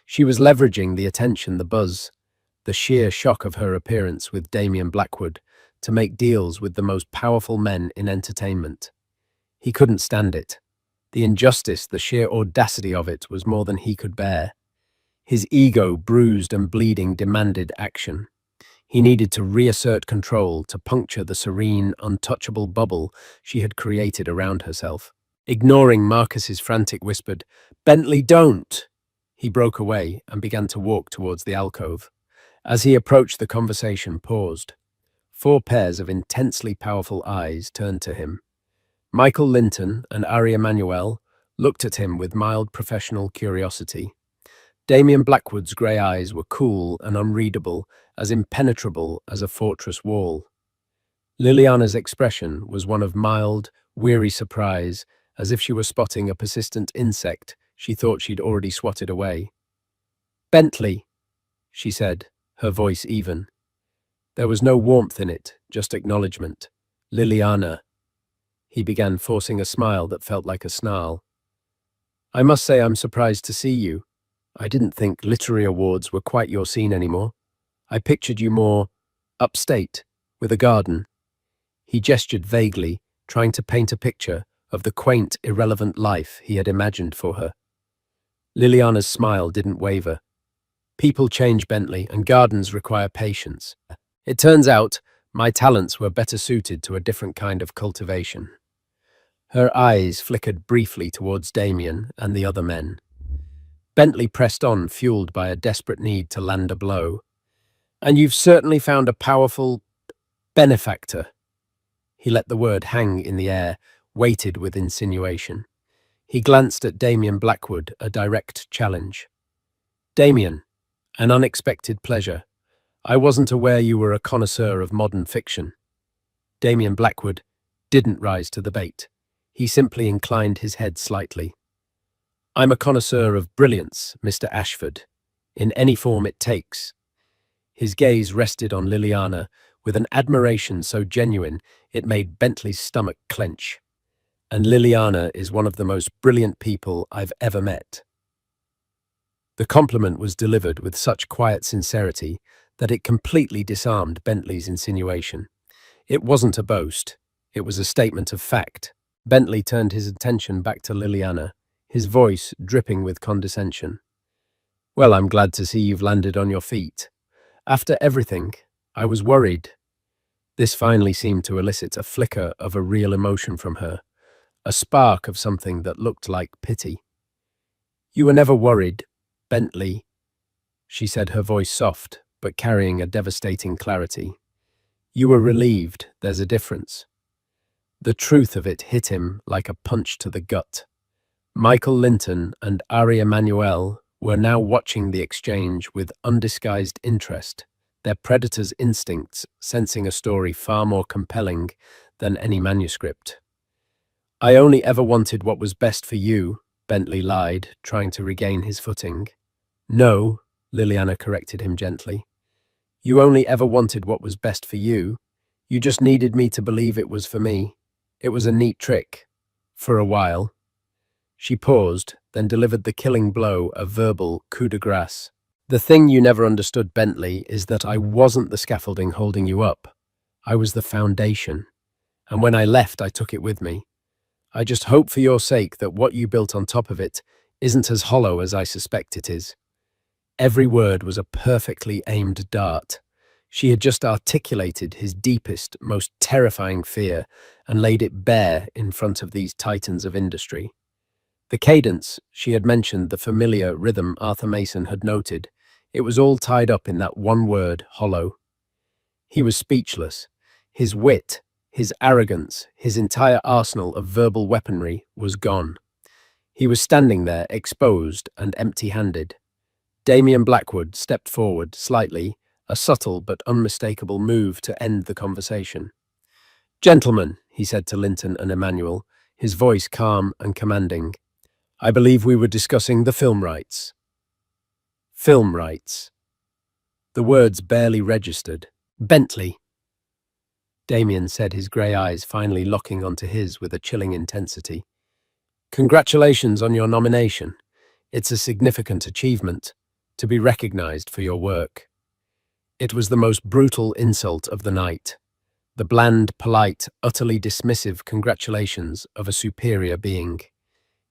She was leveraging the attention, the buzz, the sheer shock of her appearance with Damien Blackwood to make deals with the most powerful men in entertainment. He couldn't stand it. The injustice, the sheer audacity of it was more than he could bear. His ego, bruised and bleeding, demanded action. He needed to reassert control, to puncture the serene, untouchable bubble she had created around herself. Ignoring Marcus's frantic whispered, "Bentley, don't!" He broke away and began to walk towards the alcove. As he approached, the conversation paused. 4 pairs of intensely powerful eyes turned to him. Michael Linton and Ari Emanuel looked at him with mild professional curiosity. Damien Blackwood's grey eyes were cool and unreadable, as impenetrable as a fortress wall. Liliana's expression was one of mild, weary surprise, as if she were spotting a persistent insect she thought she'd already swatted away. "Bentley," she said, her voice even. There was no warmth in it, just acknowledgement. "Liliana." He began, forcing a smile that felt like a snarl. "I must say I'm surprised to see you. I didn't think literary awards were quite your scene anymore. I pictured you more upstate, with a garden." He gestured vaguely, trying to paint a picture of the quaint, irrelevant life he had imagined for her. Liliana's smile didn't waver. "People change, Bentley, and gardens require patience. It turns out my talents were better suited to a different kind of cultivation." Her eyes flickered briefly towards Damien and the other men. Bentley pressed on, fueled by a desperate need to land a blow. "And you've certainly found a powerful benefactor." He let the word hang in the air, weighted with insinuation. He glanced at Damien Blackwood, a direct challenge. "Damien, An unexpected pleasure. I wasn't aware you were a connoisseur of modern fiction. Damien Blackwood didn't rise to the bait. He simply inclined his head slightly. I'm a connoisseur of brilliance, Mr. Ashford, in any form it takes. His gaze rested on Liliana with an admiration so genuine it made Bentley's stomach clench. And Liliana is one of the most brilliant people I've ever met. The compliment was delivered with such quiet sincerity that it completely disarmed Bentley's insinuation. It wasn't a boast, it was a statement of fact. Bentley turned his attention back to Liliana, his voice dripping with condescension. Well, I'm glad to see you've landed on your feet. After everything, I was worried. This finally seemed to elicit a flicker of a real emotion from her, a spark of something that looked like pity. You were never worried, Bentley, she said, her voice soft, but carrying a devastating clarity. You were relieved, there's a difference. The truth of it hit him like a punch to the gut. Michael Linton and Ari Emanuel were now watching the exchange with undisguised interest, their predator's instincts sensing a story far more compelling than any manuscript. I only ever wanted what was best for you, Bentley lied, trying to regain his footing. No, Liliana corrected him gently. You only ever wanted what was best for you. You just needed me to believe it was for me. It was a neat trick. For a while. She paused, then delivered the killing blow, a verbal coup de grace. The thing you never understood, Bentley, is that I wasn't the scaffolding holding you up. I was the foundation. And when I left, I took it with me. I just hope for your sake that what you built on top of it isn't as hollow as I suspect it is. Every word was a perfectly aimed dart. She had just articulated his deepest, most terrifying fear and laid it bare in front of these titans of industry. The cadence, she had mentioned the familiar rhythm Arthur Mason had noted. It was all tied up in that one word, hollow. He was speechless. His wit, his arrogance, his entire arsenal of verbal weaponry was gone. He was standing there, exposed and empty-handed. Damien Blackwood stepped forward slightly, a subtle but unmistakable move to end the conversation. Gentlemen, he said to Linton and Emmanuel, his voice calm and commanding, I believe we were discussing the film rights. Film rights. The words barely registered. Bentley. Damien said, his grey eyes finally locking onto his with a chilling intensity. Congratulations on your nomination. It's a significant achievement, to be recognized for your work. It was the most brutal insult of the night. The bland, polite, utterly dismissive congratulations of a superior being.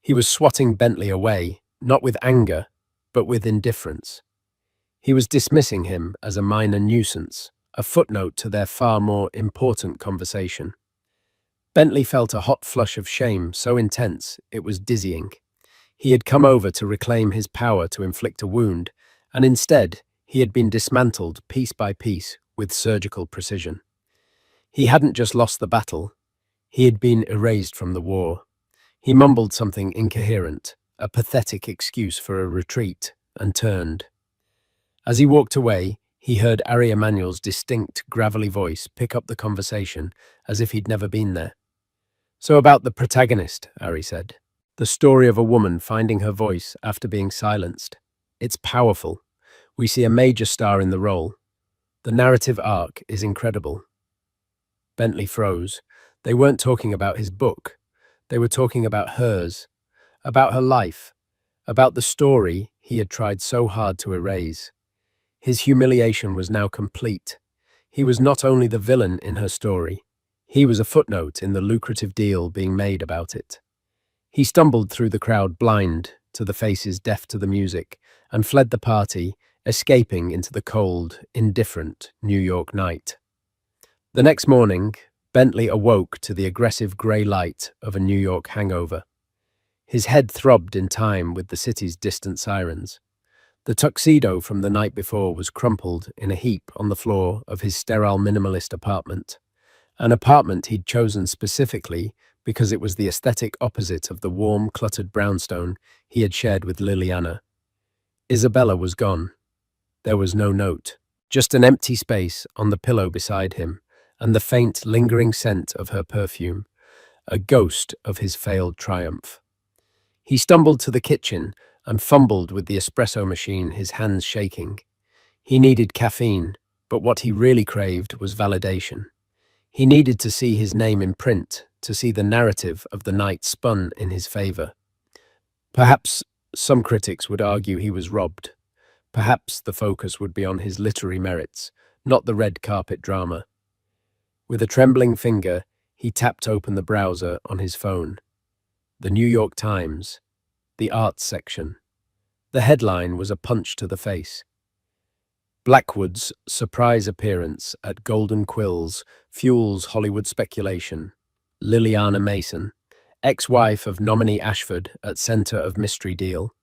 He was swatting Bentley away, not with anger, but with indifference. He was dismissing him as a minor nuisance, a footnote to their far more important conversation. Bentley felt a hot flush of shame so intense it was dizzying. He had come over to reclaim his power to inflict a wound, and instead he had been dismantled piece by piece with surgical precision. He hadn't just lost the battle, he had been erased from the war. He mumbled something incoherent, a pathetic excuse for a retreat, and turned. As he walked away, he heard Ari Emanuel's distinct, gravelly voice pick up the conversation as if he'd never been there. So about the protagonist, Ari said. The story of a woman finding her voice after being silenced. It's powerful. We see a major star in the role. The narrative arc is incredible. Bentley froze. They weren't talking about his book. They were talking about hers, about her life, about the story he had tried so hard to erase. His humiliation was now complete. He was not only the villain in her story, he was a footnote in the lucrative deal being made about it. He stumbled through the crowd blind to the faces deaf to the music and fled the party, escaping into the cold, indifferent New York night. The next morning, Bentley awoke to the aggressive grey light of a New York hangover. His head throbbed in time with the city's distant sirens. The tuxedo from the night before was crumpled in a heap on the floor of his sterile minimalist apartment, an apartment he'd chosen specifically because it was the aesthetic opposite of the warm, cluttered brownstone he had shared with Liliana. Isabella was gone. There was no note, just an empty space on the pillow beside him, and the faint, lingering scent of her perfume, a ghost of his failed triumph. He stumbled to the kitchen and fumbled with the espresso machine, his hands shaking. He needed caffeine, but what he really craved was validation. He needed to see his name in print, to see the narrative of the night spun in his favor. Perhaps some critics would argue he was robbed. Perhaps the focus would be on his literary merits, not the red carpet drama. With a trembling finger, he tapped open the browser on his phone. The New York Times, the arts section. The headline was a punch to the face. Blackwood's surprise appearance at Golden Quills fuels Hollywood speculation. Liliana Mason, ex-wife of nominee Ashford at center of mystery deal.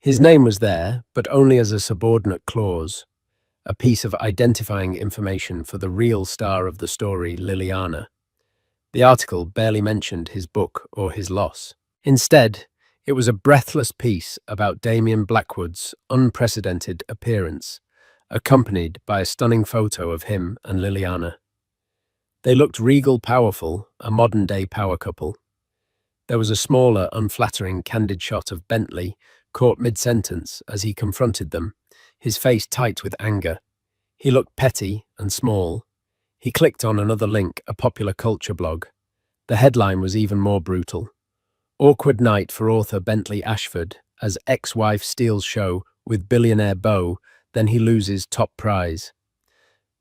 His name was there, but only as a subordinate clause, a piece of identifying information for the real star of the story, Liliana. The article barely mentioned his book or his loss. Instead, it was a breathless piece about Damien Blackwood's unprecedented appearance, accompanied by a stunning photo of him and Liliana. They looked regal, powerful, a modern-day power couple. There was a smaller, unflattering, candid shot of Bentley, caught mid-sentence as he confronted them, his face tight with anger. He looked petty and small. He clicked on another link, a popular culture blog. The headline was even more brutal. Awkward night for author Bentley Ashford as ex-wife steals show with billionaire beau, then he loses top prize.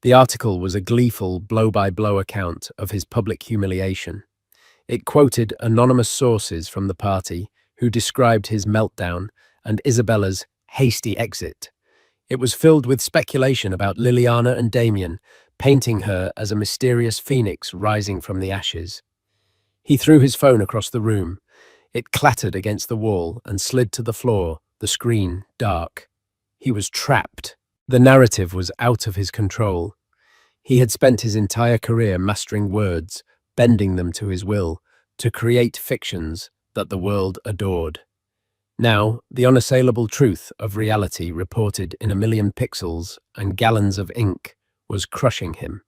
The article was a gleeful blow-by-blow account of his public humiliation. It quoted anonymous sources from the party who described his meltdown and Isabella's hasty exit. It was filled with speculation about Liliana and Damien, painting her as a mysterious phoenix rising from the ashes. He threw his phone across the room. It clattered against the wall and slid to the floor, the screen dark. He was trapped. The narrative was out of his control. He had spent his entire career mastering words, bending them to his will, to create fictions that the world adored. Now, the unassailable truth of reality reported in a million pixels and gallons of ink was crushing him.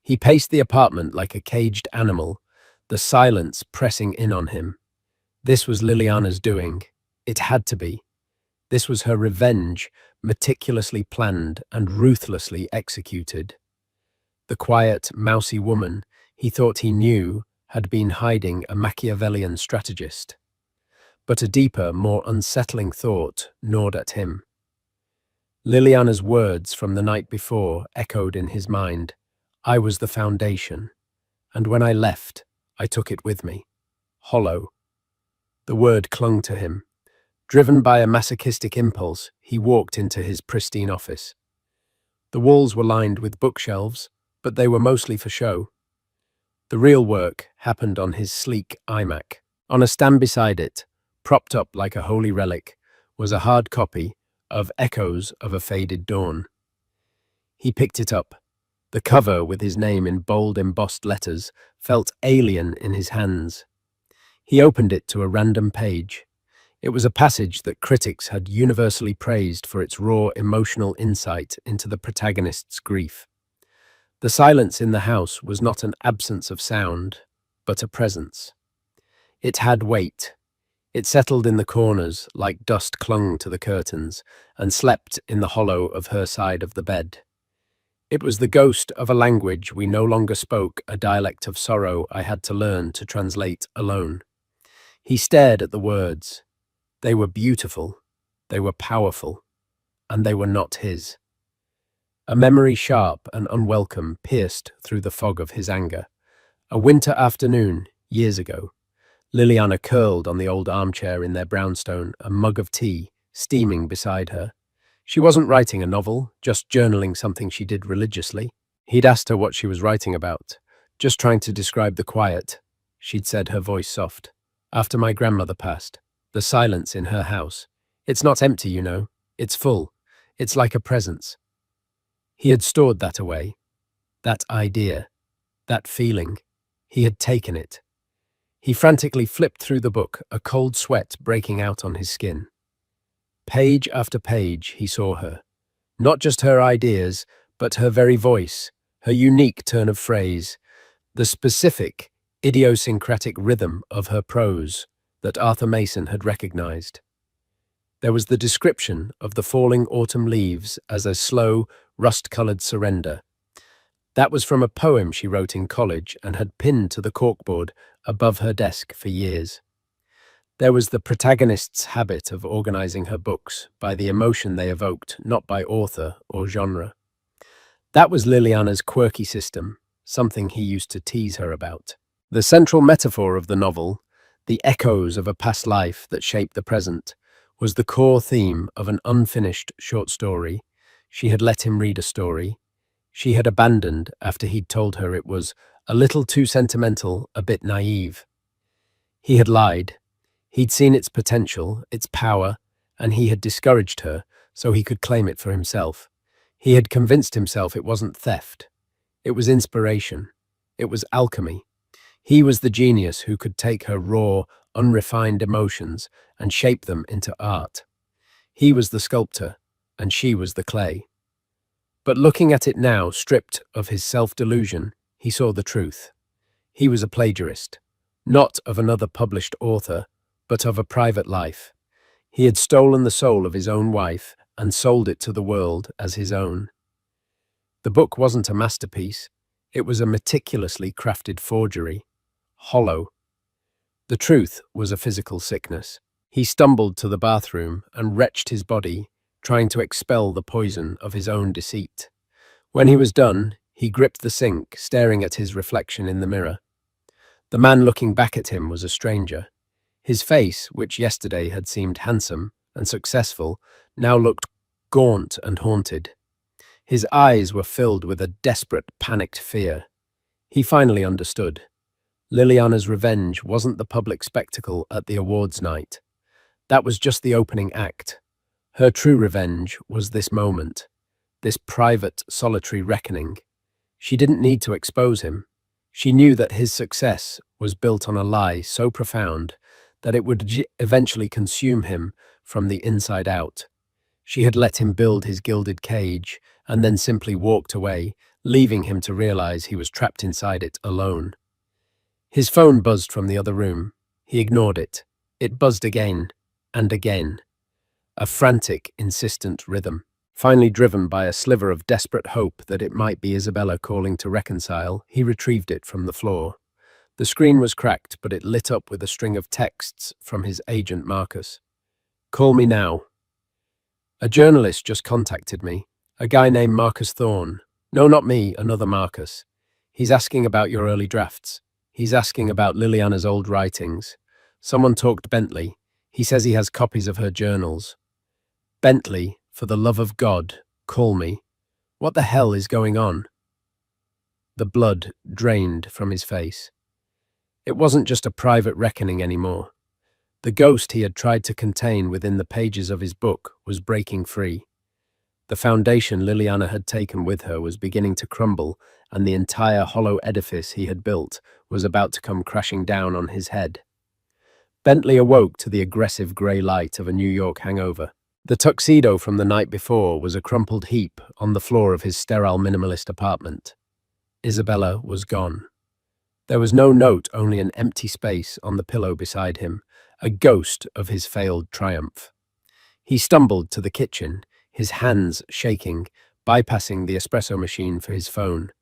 He paced the apartment like a caged animal, the silence pressing in on him. This was Liliana's doing. It had to be. This was her revenge, meticulously planned and ruthlessly executed. The quiet, mousy woman he thought he knew had been hiding a Machiavellian strategist. But a deeper, more unsettling thought gnawed at him. Liliana's words from the night before echoed in his mind. I was the foundation, and when I left, I took it with me. Hollow. The word clung to him. Driven by a masochistic impulse, he walked into his pristine office. The walls were lined with bookshelves, but they were mostly for show. The real work happened on his sleek iMac. On a stand beside it, propped up like a holy relic, was a hard copy of Echoes of a Faded Dawn. He picked it up. The cover, with his name in bold embossed letters, felt alien in his hands. He opened it to a random page. It was a passage that critics had universally praised for its raw emotional insight into the protagonist's grief. The silence in the house was not an absence of sound, but a presence. It had weight. It settled in the corners like dust clung to the curtains and slept in the hollow of her side of the bed. It was the ghost of a language we no longer spoke, a dialect of sorrow I had to learn to translate alone. He stared at the words. They were beautiful, they were powerful, and they were not his. A memory sharp and unwelcome pierced through the fog of his anger. A winter afternoon, years ago, Liliana curled on the old armchair in their brownstone, a mug of tea steaming beside her. She wasn't writing a novel, just journaling something she did religiously. He'd asked her what she was writing about. Just trying to describe the quiet, she'd said, her voice soft. After my grandmother passed, the silence in her house. It's not empty, you know. It's full. It's like a presence. He had stored that away. That idea. That feeling. He had taken it. He frantically flipped through the book, a cold sweat breaking out on his skin. Page after page, he saw her. Not just her ideas, but her very voice, her unique turn of phrase, the specific, idiosyncratic rhythm of her prose that Arthur Mason had recognized. There was the description of the falling autumn leaves as a slow, rust-colored surrender. That was from a poem she wrote in college and had pinned to the corkboard above her desk for years. There was the protagonist's habit of organizing her books by the emotion they evoked, not by author or genre. That was Liliana's quirky system, something he used to tease her about. The central metaphor of the novel, the echoes of a past life that shaped the present, was the core theme of an unfinished short story. She had let him read a story she had abandoned after he'd told her it was a little too sentimental, a bit naive. He had lied. He'd seen its potential, its power, and he had discouraged her so he could claim it for himself. He had convinced himself it wasn't theft. It was inspiration. It was alchemy. He was the genius who could take her raw, unrefined emotions and shape them into art. He was the sculptor, and she was the clay. But looking at it now, stripped of his self-delusion, he saw the truth. He was a plagiarist, not of another published author, but of a private life. He had stolen the soul of his own wife and sold it to the world as his own. The book wasn't a masterpiece. It was a meticulously crafted forgery, hollow. The truth was a physical sickness. He stumbled to the bathroom and wrenched his body, trying to expel the poison of his own deceit. When he was done, he gripped the sink, staring at his reflection in the mirror. The man looking back at him was a stranger. His face, which yesterday had seemed handsome and successful, now looked gaunt and haunted. His eyes were filled with a desperate, panicked fear. He finally understood. Liliana's revenge wasn't the public spectacle at the awards night. That was just the opening act. Her true revenge was this moment, this private, solitary reckoning. She didn't need to expose him. She knew that his success was built on a lie so profound that it would eventually consume him from the inside out. She had let him build his gilded cage and then simply walked away, leaving him to realize he was trapped inside it alone. His phone buzzed from the other room. He ignored it. It buzzed again and again. A frantic, insistent rhythm, finally driven by a sliver of desperate hope that it might be Isabella calling to reconcile. He retrieved it from the floor. The screen was cracked, but it lit up with a string of texts from his agent Marcus. "Call me now. A journalist just contacted me. A guy named Marcus Thorne. No, not me, another Marcus. He's asking about your early drafts. He's asking about Liliana's old writings. Someone talked Bentley. He says he has copies of her journals. Bentley, for the love of God, call me. What the hell is going on?" The blood drained from his face. It wasn't just a private reckoning anymore. The ghost he had tried to contain within the pages of his book was breaking free. The foundation Liliana had taken with her was beginning to crumble, and the entire hollow edifice he had built was about to come crashing down on his head. Bentley awoke to the aggressive grey light of a New York hangover. The tuxedo from the night before was a crumpled heap on the floor of his sterile minimalist apartment. Isabella was gone. There was no note, only an empty space on the pillow beside him, a ghost of his failed triumph. He stumbled to the kitchen, his hands shaking, bypassing the espresso machine for his phone.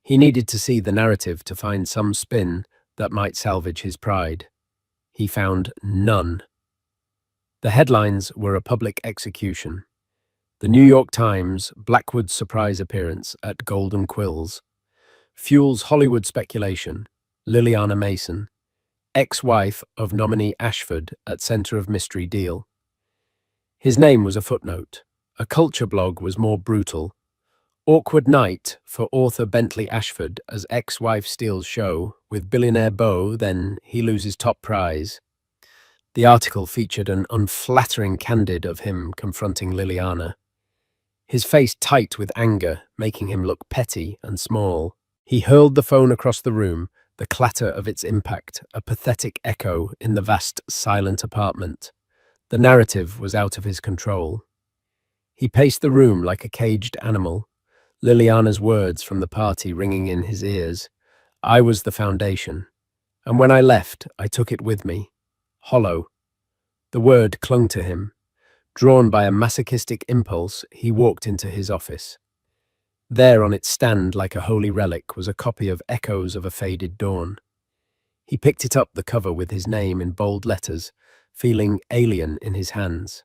He needed to see the narrative to find some spin that might salvage his pride. He found none. The headlines were a public execution. The New York Times, Blackwood's surprise appearance at Golden Quills. Fuels Hollywood speculation. Liliana Mason, ex-wife of nominee Ashford at center of mystery deal. His name was a footnote. A culture blog was more brutal. Awkward night for author Bentley Ashford as ex-wife steals show with billionaire beau, then he loses top prize. The article featured an unflattering candid of him confronting Liliana. His face tight with anger, making him look petty and small. He hurled the phone across the room, the clatter of its impact, a pathetic echo in the vast, silent apartment. The narrative was out of his control. He paced the room like a caged animal, Liliana's words from the party ringing in his ears. I was the foundation, and when I left, I took it with me. Hollow. The word clung to him. Drawn by a masochistic impulse, he walked into his office. There on its stand like a holy relic was a copy of Echoes of a Faded Dawn. He picked it up, the cover with his name in bold letters, feeling alien in his hands.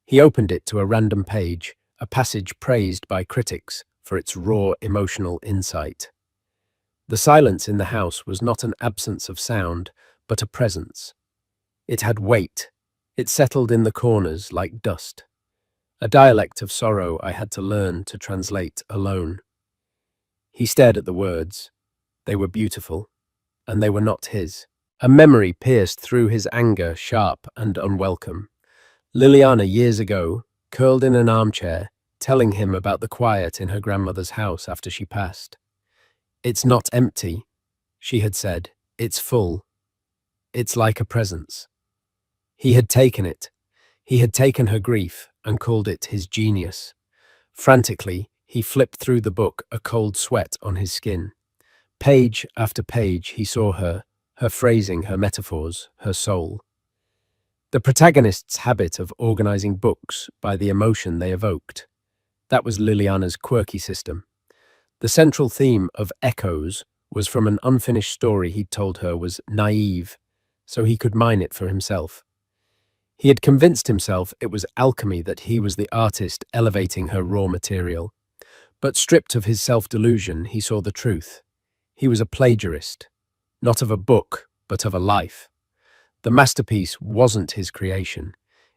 He opened it to a random page, a passage praised by critics for its raw emotional insight. The silence in the house was not an absence of sound, but a presence. It had weight. It settled in the corners like dust. A dialect of sorrow I had to learn to translate alone. He stared at the words. They were beautiful, and they were not his. A memory pierced through his anger, sharp and unwelcome. Liliana, years ago, curled in an armchair, telling him about the quiet in her grandmother's house after she passed. It's not empty, she had said. It's full. It's like a presence. He had taken it. He had taken her grief and called it his genius. Frantically, he flipped through the book, a cold sweat on his skin. Page after page, he saw her phrasing, her metaphors, her soul. The protagonist's habit of organizing books by the emotion they evoked. That was Liliana's quirky system. The central theme of Echoes was from an unfinished story he'd told her was naive, so he could mine it for himself. He had convinced himself it was alchemy, that he was the artist elevating her raw material. But stripped of his self-delusion, he saw the truth. He was a plagiarist, not of a book, but of a life. The masterpiece wasn't his creation.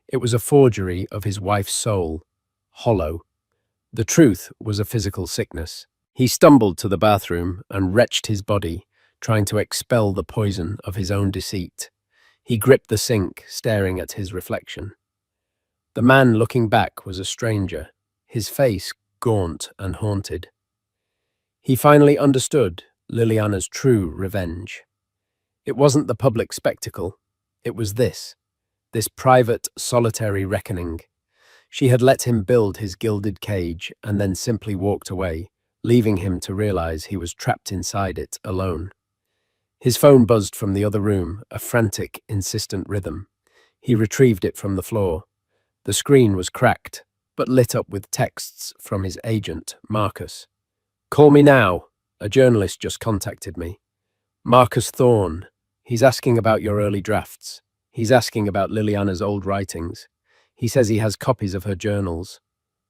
It was a forgery of his wife's soul, hollow. The truth was a physical sickness. He stumbled to the bathroom and wrenched his body, trying to expel the poison of his own deceit. He gripped the sink, staring at his reflection. The man looking back was a stranger, his face gaunt and haunted. He finally understood Liliana's true revenge. It wasn't the public spectacle. It was this private, solitary reckoning. She had let him build his gilded cage and then simply walked away, leaving him to realize he was trapped inside it alone. His phone buzzed from the other room, a frantic, insistent rhythm. He retrieved it from the floor. The screen was cracked, but lit up with texts from his agent, Marcus. "Call me now. A journalist just contacted me. Marcus Thorne. He's asking about your early drafts. He's asking about Liliana's old writings. He says he has copies of her journals.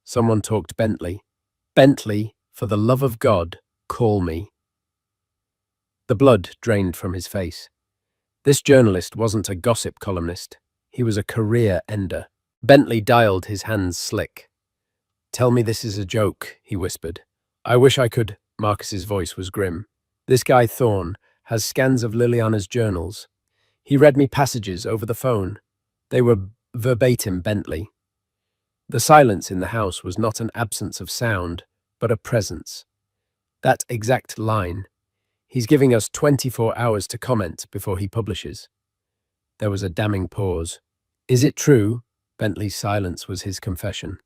Someone talked Bentley. Bentley, for the love of God, call me." The blood drained from his face. This journalist wasn't a gossip columnist. He was a career ender. Bentley dialed, his hands slick. "Tell me this is a joke," he whispered. "I wish I could." Marcus's voice was grim. "This guy Thorne has scans of Liliana's journals. He read me passages over the phone. They were verbatim Bentley." The silence in the house was not an absence of sound, but a presence. That exact line. "He's giving us 24 hours to comment before he publishes." There was a damning pause. "Is it true?" Bentley's silence was his confession.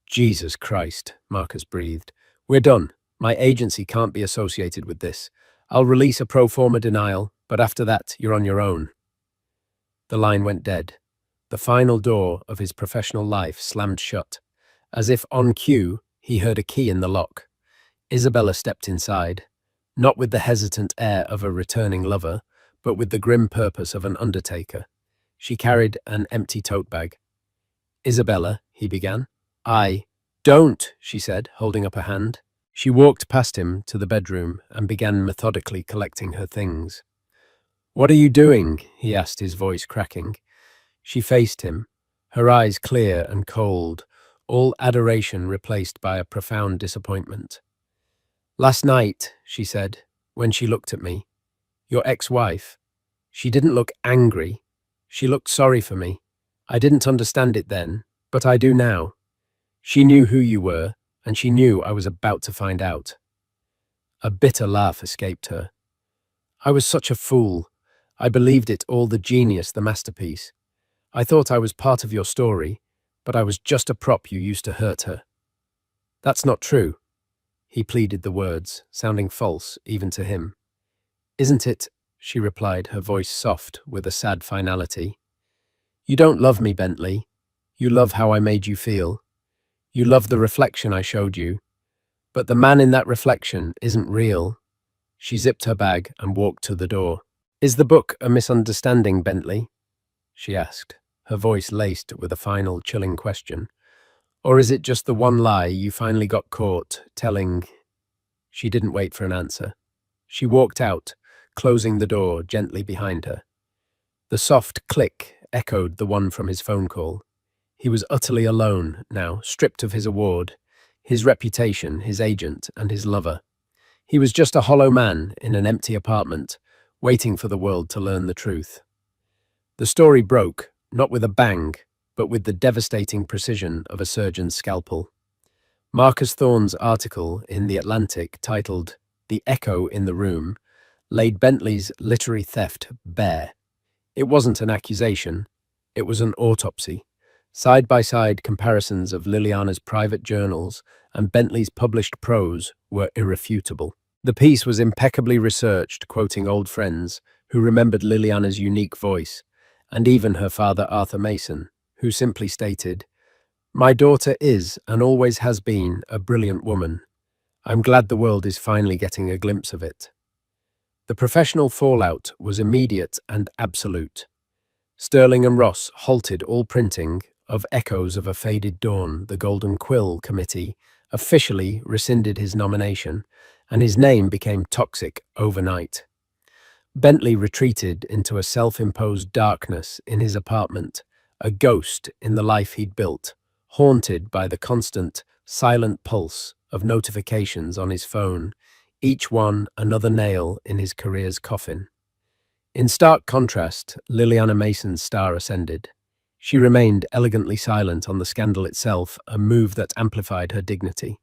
"Jesus Christ," Marcus breathed. "We're done. My agency can't be associated with this. I'll release a pro forma denial, but after that, you're on your own." The line went dead. The final door of his professional life slammed shut. As if on cue, he heard a key in the lock. Isabella stepped inside, not with the hesitant air of a returning lover, but with the grim purpose of an undertaker. She carried an empty tote bag. "Isabella," he began. "Don't," she said, holding up a hand. She walked past him to the bedroom and began methodically collecting her things. "What are you doing?" he asked, his voice cracking. She faced him, her eyes clear and cold, all adoration replaced by a profound disappointment. "Last night," she said, when she looked at me, "your ex-wife, she didn't look angry. She looked sorry for me. I didn't understand it then, but I do now. She knew who you were, and she knew I was about to find out." A bitter laugh escaped her. "I was such a fool. I believed it all, the genius, the masterpiece. I thought I was part of your story, But I was just a prop you used to hurt her. That's not true. He pleaded the words, sounding false even to him. Isn't it? She replied, her voice soft with a sad finality. You don't love me, Bentley. You love how I made you feel. You love the reflection I showed you. But the man in that reflection isn't real. She zipped her bag and walked to the door. Is the book a misunderstanding, Bentley? She asked, her voice laced with a final chilling question. Or is it just the one lie you finally got caught telling? She didn't wait for an answer. She walked out, closing the door gently behind her. The soft click echoed the one from his phone call. He was utterly alone now, stripped of his award, his reputation, his agent, and his lover. He was just a hollow man in an empty apartment, waiting for the world to learn the truth. The story broke, not with a bang, but with the devastating precision of a surgeon's scalpel. Marcus Thorne's article in The Atlantic, titled "The Echo in the Room," laid Bentley's literary theft bare. It wasn't an accusation, it was an autopsy. Side-by-side comparisons of Liliana's private journals and Bentley's published prose were irrefutable. The piece was impeccably researched, quoting old friends who remembered Liliana's unique voice, and even her father Arthur Mason, who simply stated, "My daughter is, and always has been, a brilliant woman. I'm glad the world is finally getting a glimpse of it." The professional fallout was immediate and absolute. Sterling and Ross halted all printing of Echoes of a Faded Dawn. The Golden Quill Committee officially rescinded his nomination, and his name became toxic overnight. Bentley retreated into a self-imposed darkness in his apartment, a ghost in the life he'd built, haunted by the constant, silent pulse of notifications on his phone, each one another nail in his career's coffin. In stark contrast, Liliana Mason's star ascended. She remained elegantly silent on the scandal itself, a move that amplified her dignity.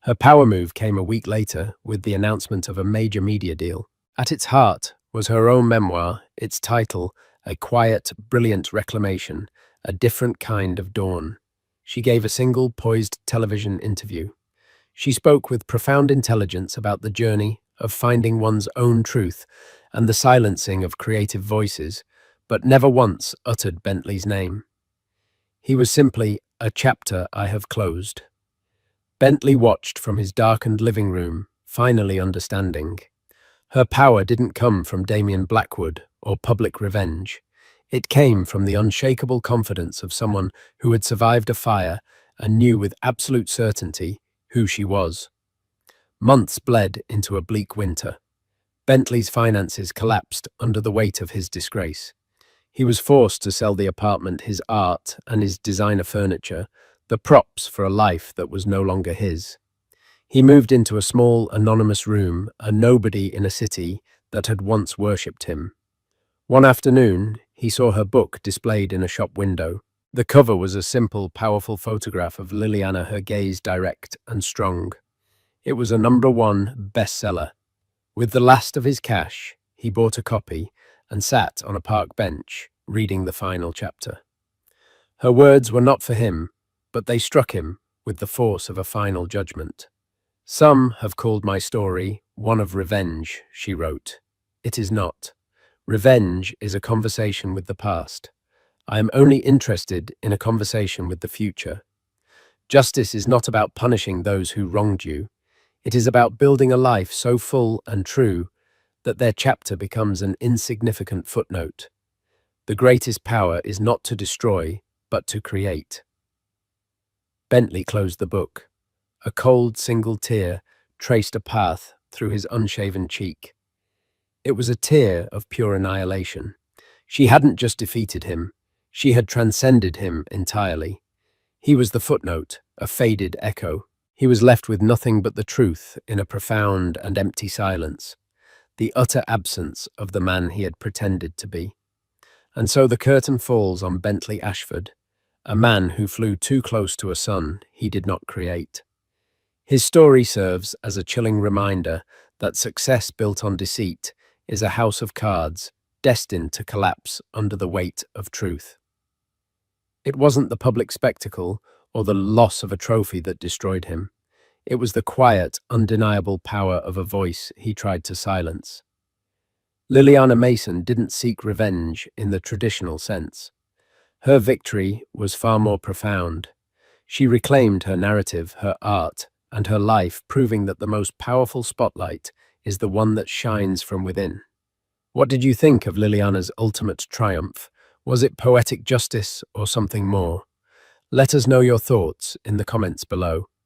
Her power move came a week later with the announcement of a major media deal. At its heart was her own memoir, its title, A Quiet, Brilliant Reclamation, A Different Kind of Dawn. She gave a single, poised television interview. She spoke with profound intelligence about the journey of finding one's own truth and the silencing of creative voices, but never once uttered Bentley's name. He was simply a chapter I have closed. Bentley watched from his darkened living room, finally understanding. Her power didn't come from Damian Blackwood or public revenge. It came from the unshakable confidence of someone who had survived a fire and knew with absolute certainty who she was. Months bled into a bleak winter. Bentley's finances collapsed under the weight of his disgrace. He was forced to sell the apartment, his art, and his designer furniture, the props for a life that was no longer his. He moved into a small, anonymous room, a nobody in a city that had once worshipped him. One afternoon, he saw her book displayed in a shop window. The cover was a simple, powerful photograph of Liliana, her gaze direct and strong. It was a #1 bestseller. With the last of his cash, he bought a copy and sat on a park bench, reading the final chapter. Her words were not for him, but they struck him with the force of a final judgment. "Some have called my story one of revenge," she wrote. "It is not. Revenge is a conversation with the past. I am only interested in a conversation with the future. Justice is not about punishing those who wronged you. It is about building a life so full and true that their chapter becomes an insignificant footnote. The greatest power is not to destroy, but to create." Bentley closed the book. A cold, single tear traced a path through his unshaven cheek. It was a tear of pure annihilation. She hadn't just defeated him, she had transcended him entirely. He was the footnote, a faded echo. He was left with nothing but the truth in a profound and empty silence, the utter absence of the man he had pretended to be. And so the curtain falls on Bentley Ashford, a man who flew too close to a sun he did not create. His story serves as a chilling reminder that success built on deceit is a house of cards destined to collapse under the weight of truth. It wasn't the public spectacle or the loss of a trophy that destroyed him. It was the quiet, undeniable power of a voice he tried to silence. Liliana Mason didn't seek revenge in the traditional sense. Her victory was far more profound. She reclaimed her narrative, her art, and her life, proving that the most powerful spotlight is the one that shines from within. What did you think of Liliana's ultimate triumph? Was it poetic justice or something more? Let us know your thoughts in the comments below.